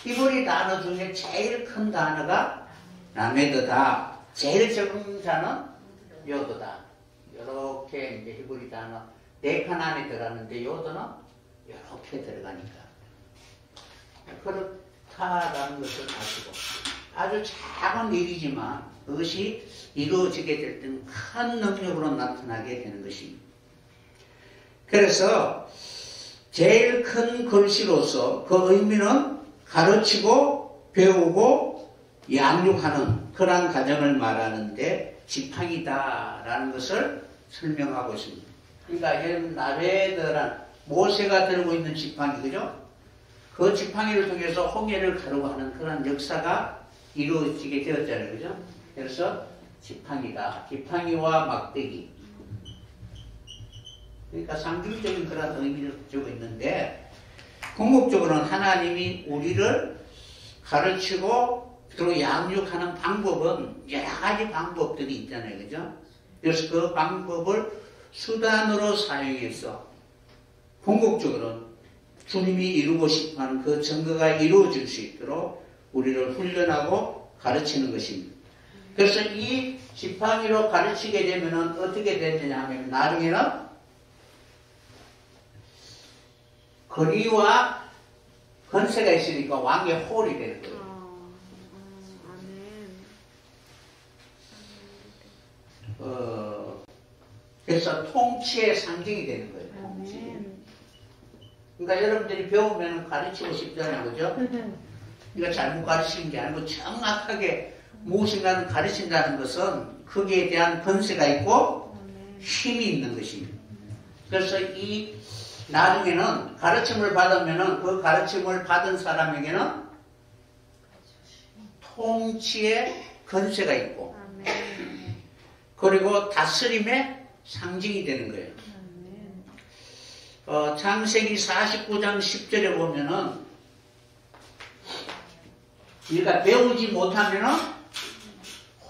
S1: 히브리 단어 중에 제일 큰 단어가 라메드다. 제일 적은 자는 요드다. 이렇게 이제 히브리 단어 4칸 안에 들어가는데 요드는 이렇게 들어가니까. 그렇다라는 것을 아시고 아주 작은 일이지만 그것이 이루어지게 될 때는 큰 능력으로 나타나게 되는 것입니다. 그래서 제일 큰 글씨로서 그 의미는 가르치고 배우고 양육하는 그러한 가정을 말하는데 지팡이다라는 것을 설명하고 있습니다. 그러니까 이런 나베드란 모세가 들고 있는 지팡이, 그죠? 그 지팡이를 통해서 홍해를 가르고 하는 그런 역사가 이루어지게 되었잖아요, 그죠? 그래서 지팡이다. 지팡이와 막대기. 그러니까 상징적인 그런 의미를 가지고 있는데, 궁극적으로는 하나님이 우리를 가르치고 그리고 양육하는 방법은 여러 가지 방법들이 있잖아요, 그죠? 그래서 그 방법을 수단으로 사용해서 궁극적으로는 주님이 이루고 싶어하는 그 증거가 이루어질 수 있도록 우리를 훈련하고 가르치는 것입니다. 그래서 이 지팡이로 가르치게 되면 어떻게 되느냐 하면 나중에는 거리와 권세가 있으니까 왕의 홀이 되는 거예요. 그래서 통치의 상징이 되는 거예요. 통치. 그러니까 여러분들이 배우면 가르치고 싶잖아요, 그죠? 그러니까 잘못 가르치는 게 아니고 정확하게 무엇인가를 가르친다는 것은 거기에 대한 권세가 있고 힘이 있는 것입니다. 그래서 이 나중에는 가르침을 받으면은 그 가르침을 받은 사람에게는 통치의 권세가 있고 그리고 다스림의 상징이 되는 거예요. 창세기 49장 10절에 보면은 우리가 배우지 못하면은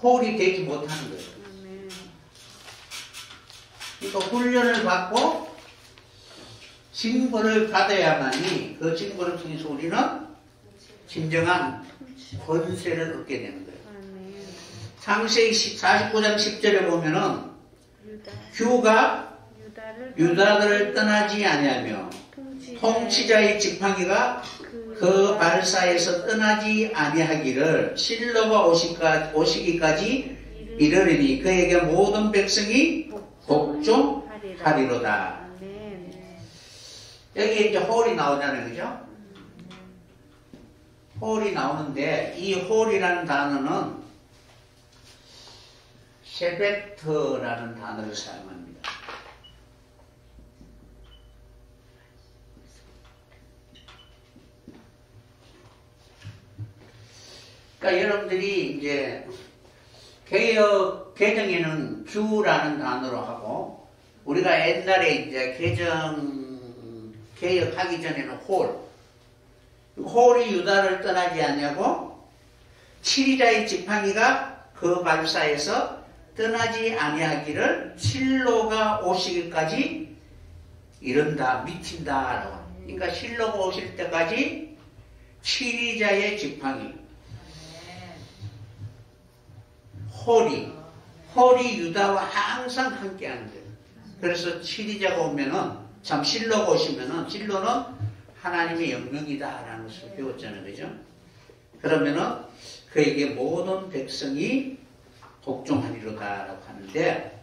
S1: 홀이 되지 못하는 거예요. 그러니까 훈련을 받고 징벌을 받아야만이 그 징벌을 통해서 우리는 진정한 권세를 얻게 되는 거예요. 창세기 49장 10절에 보면은 규가 유다들을 떠나지 아니하며 통치자의 지팡이가 그 발사에서 떠나지 아니하기를 실로가 오시기까지 이르리니 그에게 모든 백성이 복종하리로다. 여기 이제 홀이 나오잖아요, 그죠? 홀이 나오는데 이 홀이라는 단어는 셰베트라는 단어를 사용합니다. 그러니까 여러분들이 이제 개혁 개정에는 규라는 단어로 하고 우리가 옛날에 이제 개혁하기 전에는 홀이 유다를 떠나지 않냐고 치리자의 지팡이가 그 발사에서 떠나지 아니하기를 실로가 오시기까지 이른다, 미친다. 그러니까 실로가 오실 때까지 치리자의 지팡이 홀이 유다와 항상 함께하는 거예요. 그래서 치리자가 오면은 참 실로가 오시면은 실로는 하나님의 영명이다라는 것을 배웠잖아요, 그죠? 그러면은 그에게 모든 백성이 복종하리로다라고 하는데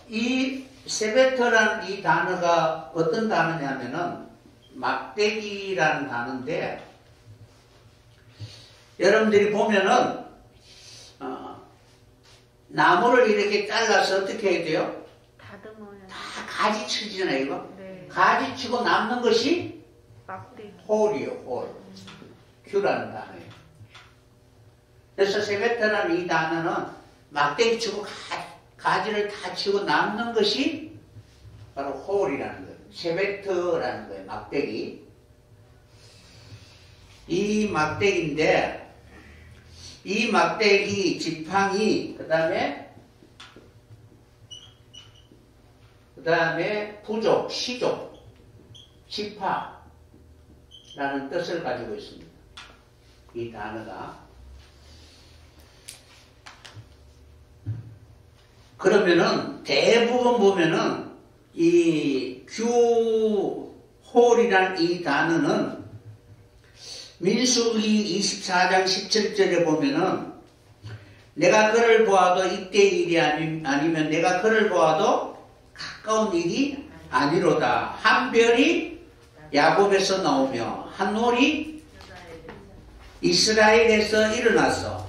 S1: 이 세베터라는 이 단어가 어떤 단어냐면은 막대기라는 단어인데 여러분들이 보면은 나무를 이렇게 잘라서 어떻게 해야 돼요?
S2: 다듬어요.
S1: 다 가지 쳐지잖아요, 이거?
S2: 네.
S1: 가지 치고 남는 것이
S2: 막대기.
S1: 홀이요, 홀. 규라는 단어예요. 그래서 세베트라는 이 단어는 막대기 치고 가지를 다 치고 남는 것이 바로 홀이라는 거예요. 세베트라는 거예요, 막대기. 이 막대기인데 이 막대기, 지팡이, 그 다음에 부족, 시족, 지파라는 뜻을 가지고 있습니다. 이 단어가. 그러면은 대부분 보면은 이 규홀이라는 이 단어는 민수기 24장 17절에 보면은 내가 그를 보아도 이때 일이 아니면 내가 그를 보아도 가까운 일이 아니로다. 한 별이 야곱에서 나오며 한 홀이 이스라엘에서 일어나서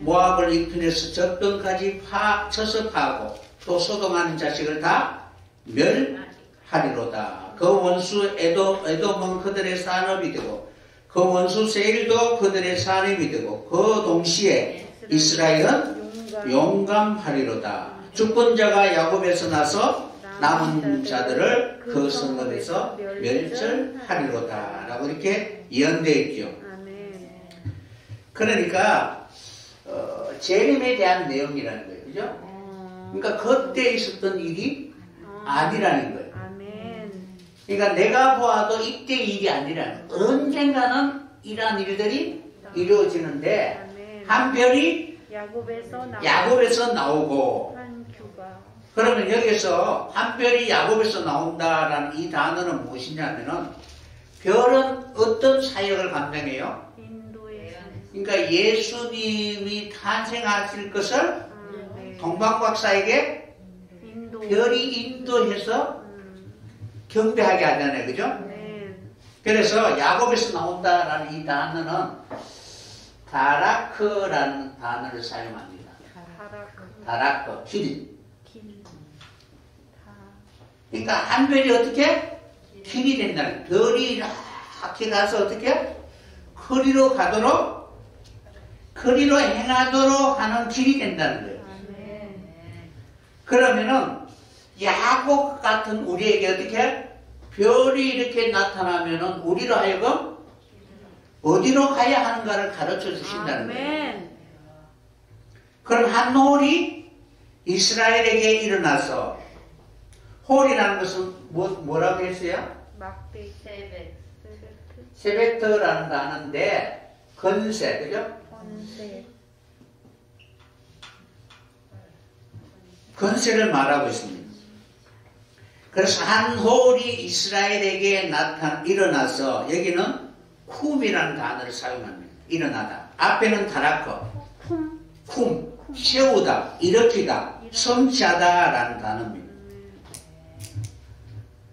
S1: 모압을 이편에서 적don까지 쳐서 파고 또 소동하는 자식을 다 멸하리로다. 그 원수 에돔은 그들의 산업이 되고 그 원수 세일도 그들의 산업이 되고 그 동시에 이스라엘은 용감하리로다. 주권자가 야곱에서 나서 남은 자들을 그 성읍에서 멸절하리로다 라고 이렇게 예언되어 있죠. 그러니까 재림에 대한 내용이라는 거예요. 그죠? 그러니까 그때 있었던 일이 아니라는 거예요. 그러니까 내가 보아도 이때 일이 아니라는 거예요. 언젠가는 이러한 일들이 이루어지는데 한 별이 야곱에서 나오고 그러면 여기서 한 별이 야곱에서 나온다라는 이 단어는 무엇이냐면은 별은 어떤 사역을 감당해요? 그러니까 예수님이 탄생하실 것을 동방박사에게 별이 인도해서 경배하게 하잖아요. 그죠? 그래서 야곱에서 나온다라는 이 단어는 다라크라는 단어를 사용합니다. 다라크, 길. 그러니까 한 별이 어떻게? 길이 된다는 거예요. 별이 이렇게 가서 어떻게? 거리로 가도록 거리로 행하도록 하는 길이 된다는 거예요. 그러면은 야곱 같은 우리에게 어떻게? 별이 이렇게 나타나면은 우리로 하여금 어디로 가야 하는가를 가르쳐 주신다는 거예요. 그럼 한 홀이 이스라엘에게 일어나서 홀이라는 것은 뭐라고 했어요? 세베트라는 단어인데 건세, 그죠? 건세를 말하고 있습니다. 그래서 한 홀이 이스라엘에게 일어나서 여기는 쿰이라는 단어를 사용합니다. 일어나다. 앞에는 다라커, 쿰, 세우다, 일으키다, 성취하다라는 단어입니다.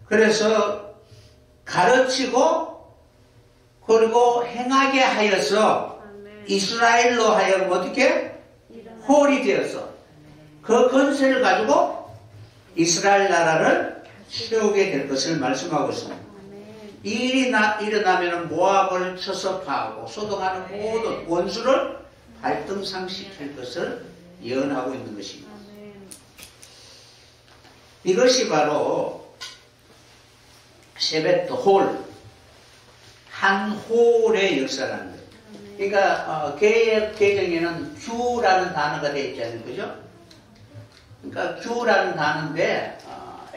S1: 그래서 가르치고 그리고 행하게 하여서 이스라엘로 하여금 어떻게? 홀이 되어서 그 건세를 가지고 이스라엘 나라를 세우게 될 것을 말씀하고 있습니다. 이 일이 일어나면 모압을 쳐서 파하고 소동하는 모든 원수를 발등상시킬 것을 예언하고 있는 것입니다. 이것이 바로 세베트 홀, 한 홀의 역사라는 거예요. 그러니까 개역 개정에는 규라는 단어가 되어 있잖아요. 그죠? 그러니까 규라는 단어인데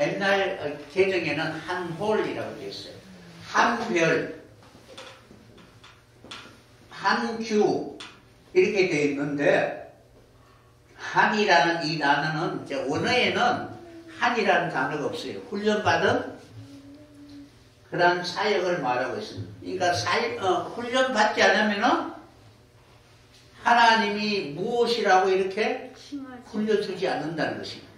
S1: 옛날 개정에는 한 홀이라고 되어 있어요. 한 별, 한 규 이렇게 되어 있는데 한이라는 이 단어는 이제 원어에는 한이라는 단어가 없어요. 훈련받은 그런 사역을 말하고 있습니다. 그러니까 훈련받지 않으면은 하나님이 무엇이라고 이렇게 훈련주지 않는다는 것입니다.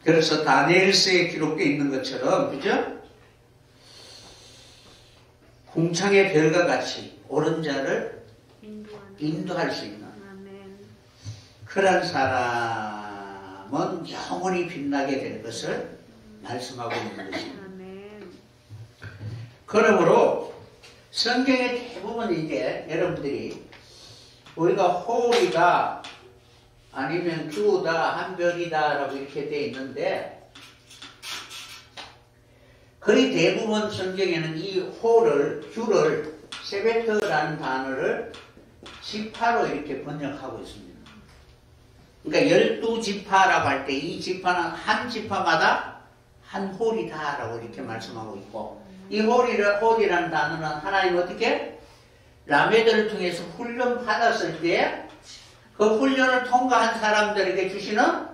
S1: 그래서 다니엘서에 기록되어 있는 것처럼, 그죠? 궁창의 별과 같이 옳은 자를 인도할 수 있는 그런 사람은 영원히 빛나게 될 것을 말씀하고 있는 것입니다. 그러므로 성경의 대부분 이제 여러분들이 우리가 홀이다 아니면 규다 한별이다 라고 이렇게 되어 있는데 거의 대부분 성경에는 이 홀을 규를 세베트라는 단어를 지파로 이렇게 번역하고 있습니다. 그러니까 12지파라고 할 때 이 지파는 한 지파마다 한 홀이다 라고 이렇게 말씀하고 있고 이 홀이라는 단어는 하나님 어떻게 라메들을 통해서 훈련 받았을 때 그 훈련을 통과한 사람들에게 주시는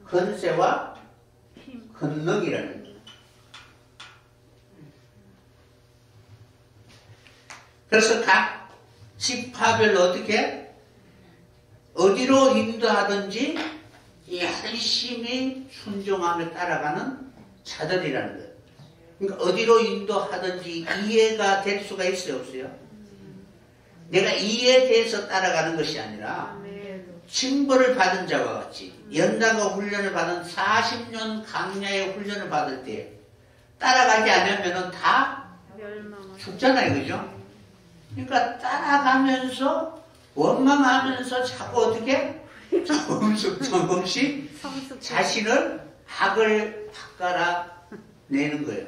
S1: 건세와 권능이라는 거예요. 그래서 각 지파별로 어떻게 어디로 인도하든지 열심히 순종하며 따라가는 자들이라는 거예요. 그러니까 어디로 인도하든지 이해가 될 수가 있어요, 없어요? 내가 이해돼서 따라가는 것이 아니라 징벌을 받은 자와 같이 연단과 훈련을 받은 40년 강야의 훈련을 받을 때 따라가지 않으면 다 죽잖아요, 그죠? 그러니까 따라가면서 원망하면서 자꾸 어떻게 조금씩 자신을 악을 바꿔내는 거예요.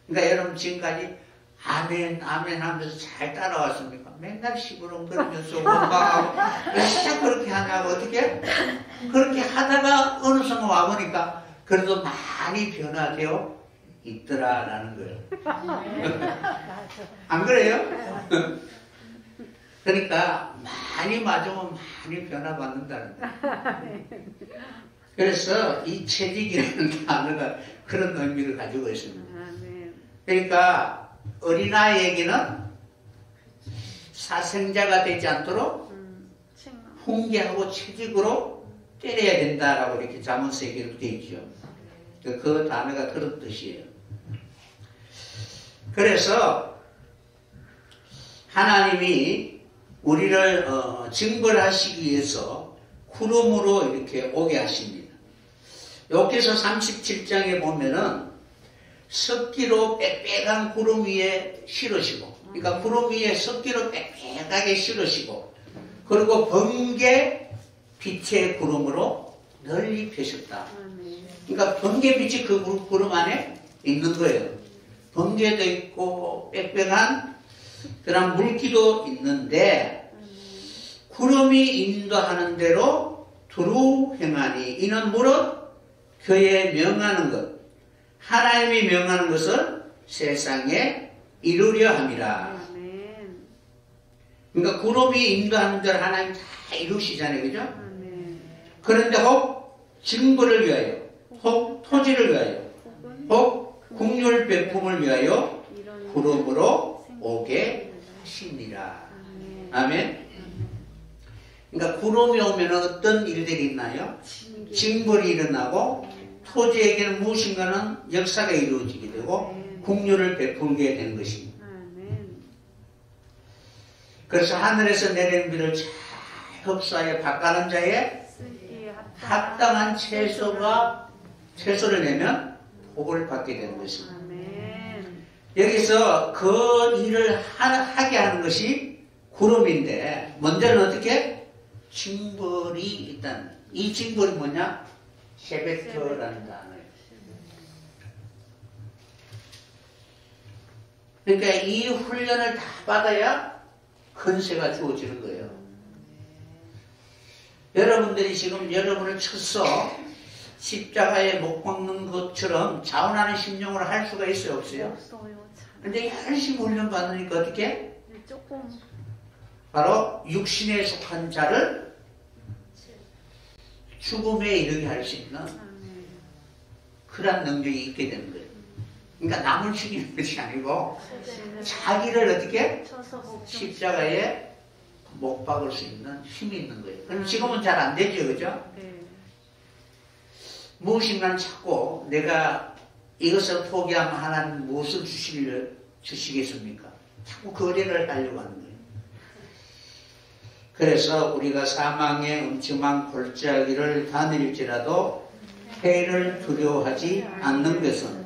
S1: 그러니까 여러분 지금까지 아멘 아멘 하면서 잘 따라왔습니까? 맨날 시부렁거리면서 원망하고 왜 진짜 그렇게 하냐고 어떻게 그렇게 하다가 어느 순간 와보니까 그래도 많이 변화되어 있더라라는 거예요. 안 그래요? 그러니까 많이 맞으면 많이 변화받는다는 거예요. 그래서 이 채직이라는 단어가 그런 의미를 가지고 있습니다. 그러니까 어린아이에게는 사생자가 되지 않도록 훈계하고 채직으로 때려야 된다라고 이렇게 잠언서에 기록되어 있죠. 그 단어가 그런 뜻이에요. 그래서 하나님이 우리를 징벌하시기 위해서 구름으로 이렇게 오게 하십니다. 욥기서 37장에 보면은 석기로 빽빽한 구름 위에 실으시고, 그러니까 구름 위에 석기로 빽빽하게 실으시고, 그리고 번개 빛의 구름으로 널리 펴셨다. 그러니까 번개 빛이 그 구름 안에 있는 거예요. 번개도 있고 빽빽한 그런 물기도 있는데 구름이 인도하는 대로 두루 행하니 이는 무릇 그의 명하는 것 하나님이 명하는 것을 세상에 이루려 함이라. 그러니까 구름이 인도하는 대로 하나님 다 이루시잖아요, 그죠? 그런데 혹 징벌을 위하여, 혹 토지를 위하여, 혹 국률 배품을 위하여 구름으로 오게 하시니라. 아멘. 그러니까 구름이 오면 어떤 일들이 있나요? 징벌이 일어나고 토지에게는 무엇인가는 역사가 이루어지게 되고 국률을 베풀게 되는 것입니다. 그래서 하늘에서 내리는 비를 잘 흡수하여 밭가는 자의 합당한 채소를 내면 복을 받게 되는 것입니다. 여기서 그 일을 하게 하는 것이 구름인데 먼저는 어떻게? 징벌이 있다는 거예요. 이 징벌이 뭐냐? 셰베트라는 단어예요. 그러니까 이 훈련을 다 받아야 근세가 주어지는 거예요. 여러분들이 지금 여러분을 쳐서 십자가에 못 박는 것처럼 자원하는 심령으로 할 수가 있어요, 없어요? 근데 열심히 훈련 받으니까 어떻게? 바로 육신에 속한 자를 죽음에 이르게 할 수 있는 그런 능력이 있게 되는 거예요. 그러니까 남을 죽이는 것이 아니고 자기를 어떻게 십자가에 못 박을 수 있는 힘이 있는 거예요. 그럼 지금은 잘 안 되죠, 그죠? 무엇인가는 자꾸 내가 이것을 포기하면 하나님 무엇을 주시겠습니까? 자꾸 거래를 하려고 하는 거예요. 그래서 우리가 사망의 음침한 골짜기를 다닐지라도 해를 두려워하지 않는 것은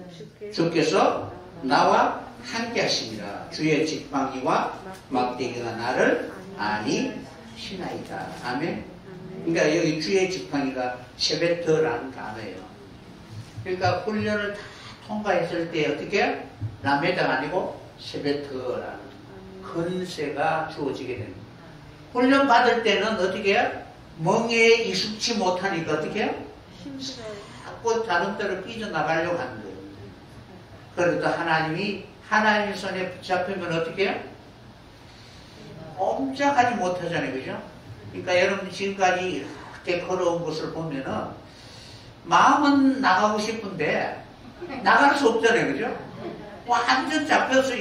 S1: 주께서 나와 함께 하심이라. 주의 지팡이와 막대기가 나를 안위시나이다. 아멘. 그러니까 여기 주의 지팡이가 셰베트라는 단어예요. 그러니까 훈련을 다 통과했을 때 어떻게? 라메다가 아니고 셰베트라는 근세가 주어지게 됩니다. 훈련 받을 때는 어떻게 해요? 멍에에 익숙치 못하니까 어떻게 해요? 자꾸 다른 데로 삐져나가려고 하는 거예요. 그래도 하나님의 손에 붙잡히면 어떻게 해요? 꼼짝하지 못하잖아요, 그죠? 그러니까 여러분 지금까지 이렇게 걸어온 것을 보면은 마음은 나가고 싶은데 나갈 수 없잖아요, 그죠? 완전 잡혀서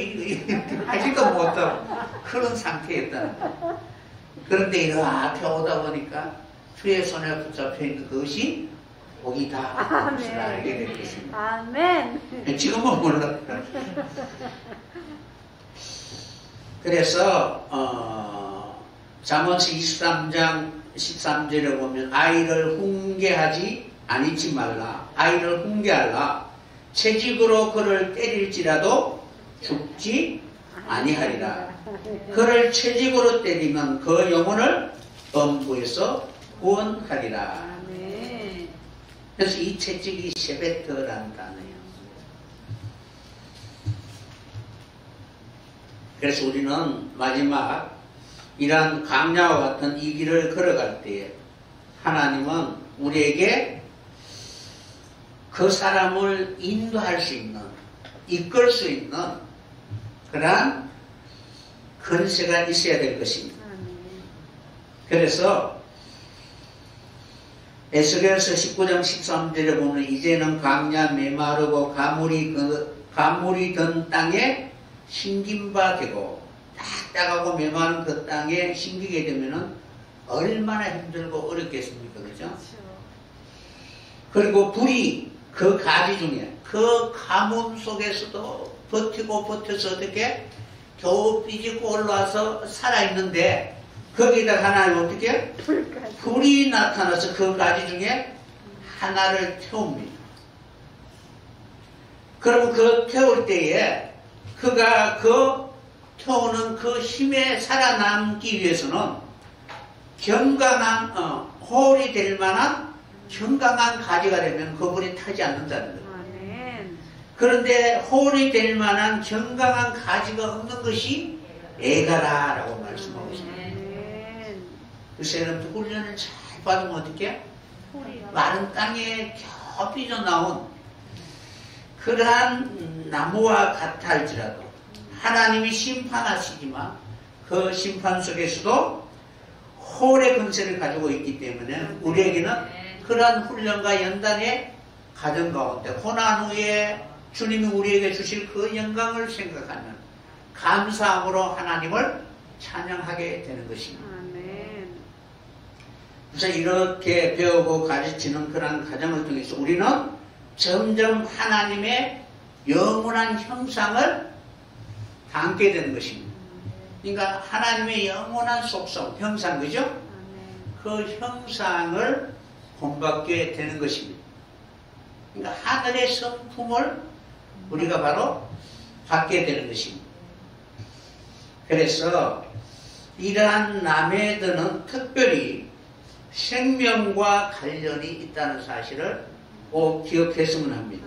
S1: 하지도 못하고 그런 상태였다는 거예요. 그런데 이렇게 오다 보니까 주의 손에 붙잡혀 있는 그것이 복이다 것을 알게 될 것입니다.
S2: 아멘.
S1: 지금은 몰라요. 그래서 잠언서 23장 13절에 보면 아이를 훈계하지 아니지 말라. 아이를 훈계하라. 채찍으로 그를 때릴지라도 죽지 아니하리라. 그를 채찍으로 때리면 그 영혼을 범부에서 구원하리라. 그래서 이 채찍이 셰베트라는 단어예요. 그래서 우리는 마지막 이러한 강야와 같은 이 길을 걸어갈 때에 하나님은 우리에게 그 사람을 인도할 수 있는, 이끌 수 있는 그러한 근세가 있어야 될 것입니다. 그래서 에스겔서 19장 13절에 보면 이제는 강야 메마르고 가물이 든 땅에 심긴 바 되고 딱딱하고 메마른 그 땅에 심기게 되면은 얼마나 힘들고 어렵겠습니까? 그죠? 그리고 불이 그 가지 중에 그 가뭄 속에서도 버텨서 어떻게 겨우 삐지고 올라와서 살아있는데 거기다 하나님 어떻게? 불이 나타나서 그 가지 중에 하나를 태웁니다. 그러면 그 태울 때에 그가 그 태우는 그 힘에 살아남기 위해서는 건강한 홀이 될 만한 건강한 가지가 되면 그 불이 타지 않는다는 거예요. 그런데 홀이 될 만한 건강한 가지가 없는 것이 애가라라고 말씀하고 있습니다. 그래서 여러분들 훈련을 잘 받으면 어떻게? 마른 땅에 겨우 삐져나온 그러한 나무와 같아 할지라도 하나님이 심판하시지만 그 심판 속에서도 홀의 근세를 가지고 있기 때문에 우리에게는 그러한 훈련과 연단의 가정 가운데 고난 후에 주님이 우리에게 주실 그 영광을 생각하면 감사함으로 하나님을 찬양하게 되는 것입니다. 그래서 이렇게 배우고 가르치는 그런 과정을 통해서 우리는 점점 하나님의 영원한 형상을 담게 되는 것입니다. 그러니까 하나님의 영원한 속성, 형상, 그죠? 그 형상을 본받게 되는 것입니다. 그러니까 하늘의 성품을 우리가 바로 받게 되는 것입니다. 그래서 이러한 라메드는 특별히 생명과 관련이 있다는 사실을 꼭 기억했으면 합니다.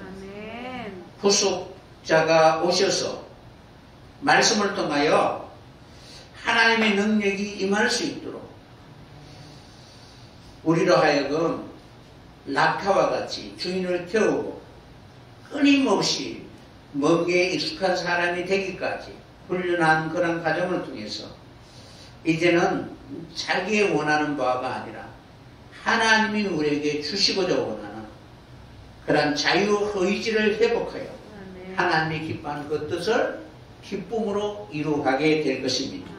S1: 구속자가 오셔서 말씀을 통하여 하나님의 능력이 임할 수 있도록 우리로 하여금 낙타와 같이 주인을 태우고 끊임없이 멍에 익숙한 사람이 되기까지 훈련한 그런 과정을 통해서 이제는 자기의 원하는 바가 아니라 하나님이 우리에게 주시고자 원하는 그런 자유의지를 회복하여 하나님이 기뻐하는 그 뜻을 기쁨으로 이루어가게 될 것입니다.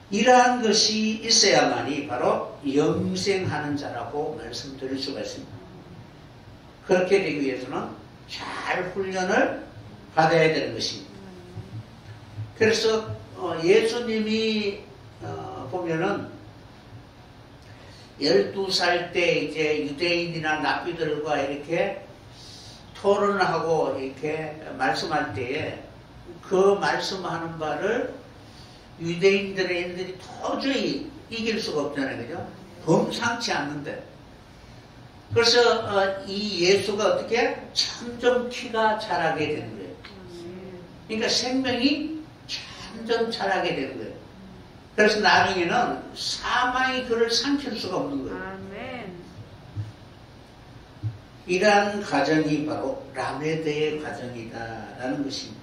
S1: 이러한 것이 있어야만이 바로 영생하는 자라고 말씀드릴 수가 있습니다. 그렇게 되기 위해서는 잘 훈련을 받아야 되는 것입니다. 그래서 예수님이 보면은 12살 때 이제 유대인이나 랍비들과 이렇게 토론을 하고 이렇게 말씀할 때에 그 말씀하는 바를 유대인들의 애들이 도저히 이길 수가 없잖아요. 그죠? 범상치 않는데. 그래서 이 예수가 어떻게 점점 키가 자라게 되는 거예요. 그러니까 생명이 점점 자라게 되는 거예요. 그래서 나중에는 사망이 그를 삼킬 수가 없는 거예요. 이러한 과정이 바로 라메드의 과정이다라는 것입니다.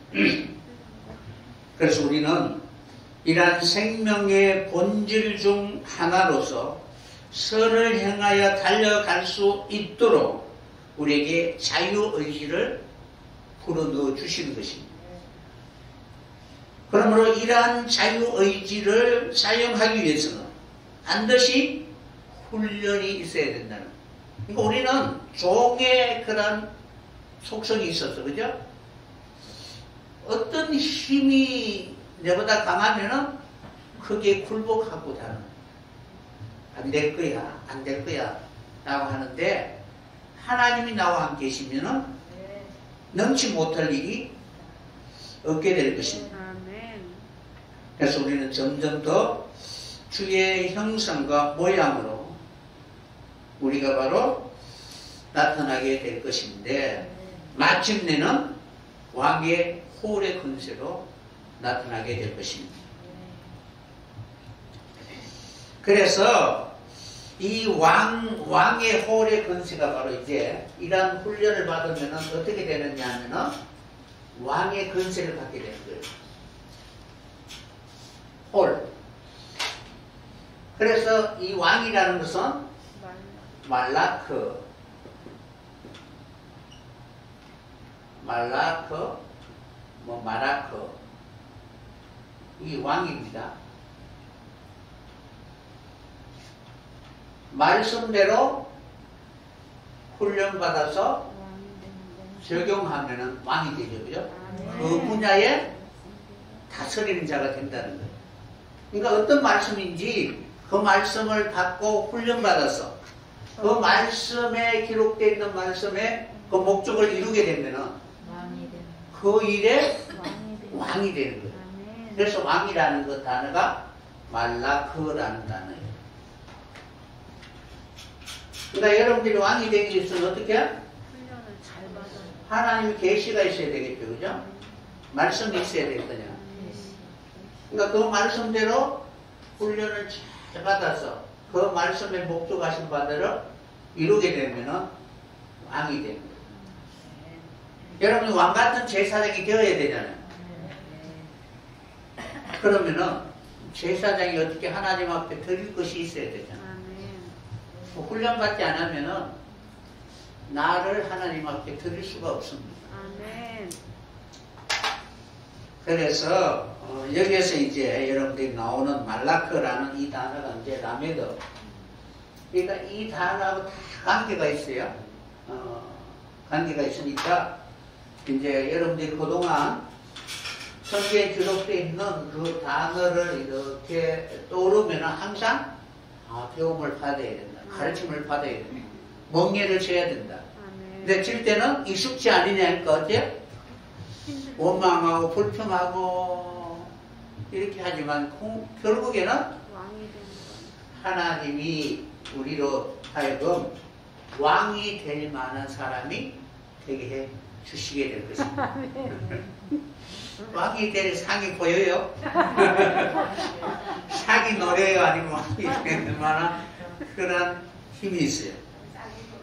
S1: 그래서 우리는 이러한 생명의 본질 중 하나로서 선을 향하여 달려갈 수 있도록 우리에게 자유의지를 불어넣어 주시는 것입니다. 그러므로 이러한 자유의지를 사용하기 위해서는 반드시 훈련이 있어야 된다는 거예요. 그러니까 우리는 종의 그런 속성이 있었어. 그죠? 어떤 힘이 내보다 강하면은 크게 굴복하고 다는 안 될 거야, 안 될 거야 라고 하는데 하나님이 나와 함께 계시면은 넘지 못할 일이 없게 될 것입니다. 그래서 우리는 점점 더 주의 형상과 모양으로 우리가 바로 나타나게 될 것인데 마침내는 왕의 홀의 권세로 나타나게 될 것입니다. 그래서 이 왕의 홀의 권세가 바로 이제 이러한 훈련을 받으면 어떻게 되느냐 하면은 왕의 권세를 받게 되는 거예요. 홀. 그래서 이 왕이라는 것은 말라크, 마라크, 이 왕입니다. 말씀대로 훈련받아서 적용하면 왕이 되죠. 그죠? 그 분야에 다스리는 자가 된다는 거예요. 그러니까 어떤 말씀인지 그 말씀을 받고 훈련받아서 그 말씀에 기록되어 있는 말씀에 그 목적을 이루게 되면 그 일에 왕이 되는 거예요. 그래서 왕이라는 그 단어가 말라크라는 단어예요. 그러니까 여러분들이 왕이 되기 위해서는 어떻게? 하나님의 계시가 있어야 되겠죠. 그죠? 말씀이 있어야 될 거냐. 그러니까 그 말씀대로 훈련을 잘 받아서 그 말씀의 목적하신 바대로 이루게 되면 왕이 되는 거예요. 여러분이 왕 같은 제사장이 되어야 되잖아요. 그러면은 제사장이 어떻게 하나님 앞에 드릴 것이 있어야 되잖아요. 훈련받지 않으면은 나를 하나님 앞에 드릴 수가 없습니다. 그래서 여기에서 이제 여러분들이 나오는 말라크라는 이 단어가 이제 라메드. 그러니까 이 단어하고 다 관계가 있어요. 관계가 있으니까 이제 여러분들이 그동안 성경에 기록되어 있는 그 단어를 이렇게 떠오르면 항상 배움을 받아야 된다. 가르침을 받아야 된다. 멍에를 져야 된다. 근데 질 때는 익숙지 않으냐니까 어때? 원망하고 불평하고 이렇게 하지만 결국에는 하나님이 우리로 하여금 왕이 될 만한 사람이 되게 해 주시게 될 것입니다. 왕이 될 상이 보여요? 상이 노래요? 아니면 왕이 될 만한 그런 힘이 있어요.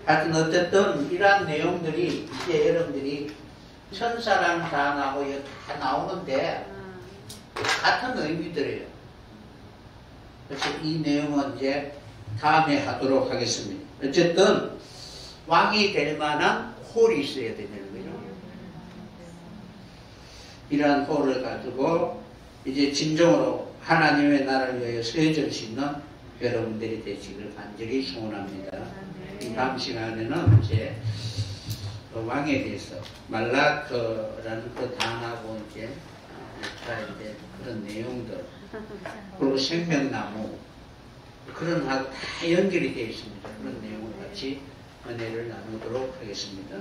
S1: 하여튼 어쨌든 이러한 내용들이 이제 여러분들이 천사라는 단어하고 다 나오는데 같은 의미들이에요. 그래서 이 내용은 이제 다음에 하도록 하겠습니다. 어쨌든 왕이 될 만한 홀이 있어야 되는 거죠. 이러한 홀을 가지고 이제 진정으로 하나님의 나라를 위하여 서해질 수 있는 여러분들이 되시길 간절히 소원합니다. 다음 시간에는 이제 그 왕에 대해서 말라크라는 그 단어하고 이제 그런 내용들 그리고 생명나무 그런 하고 다 연결이 되어 있습니다. 그런 내용을 같이 은혜를 나누도록 하겠습니다.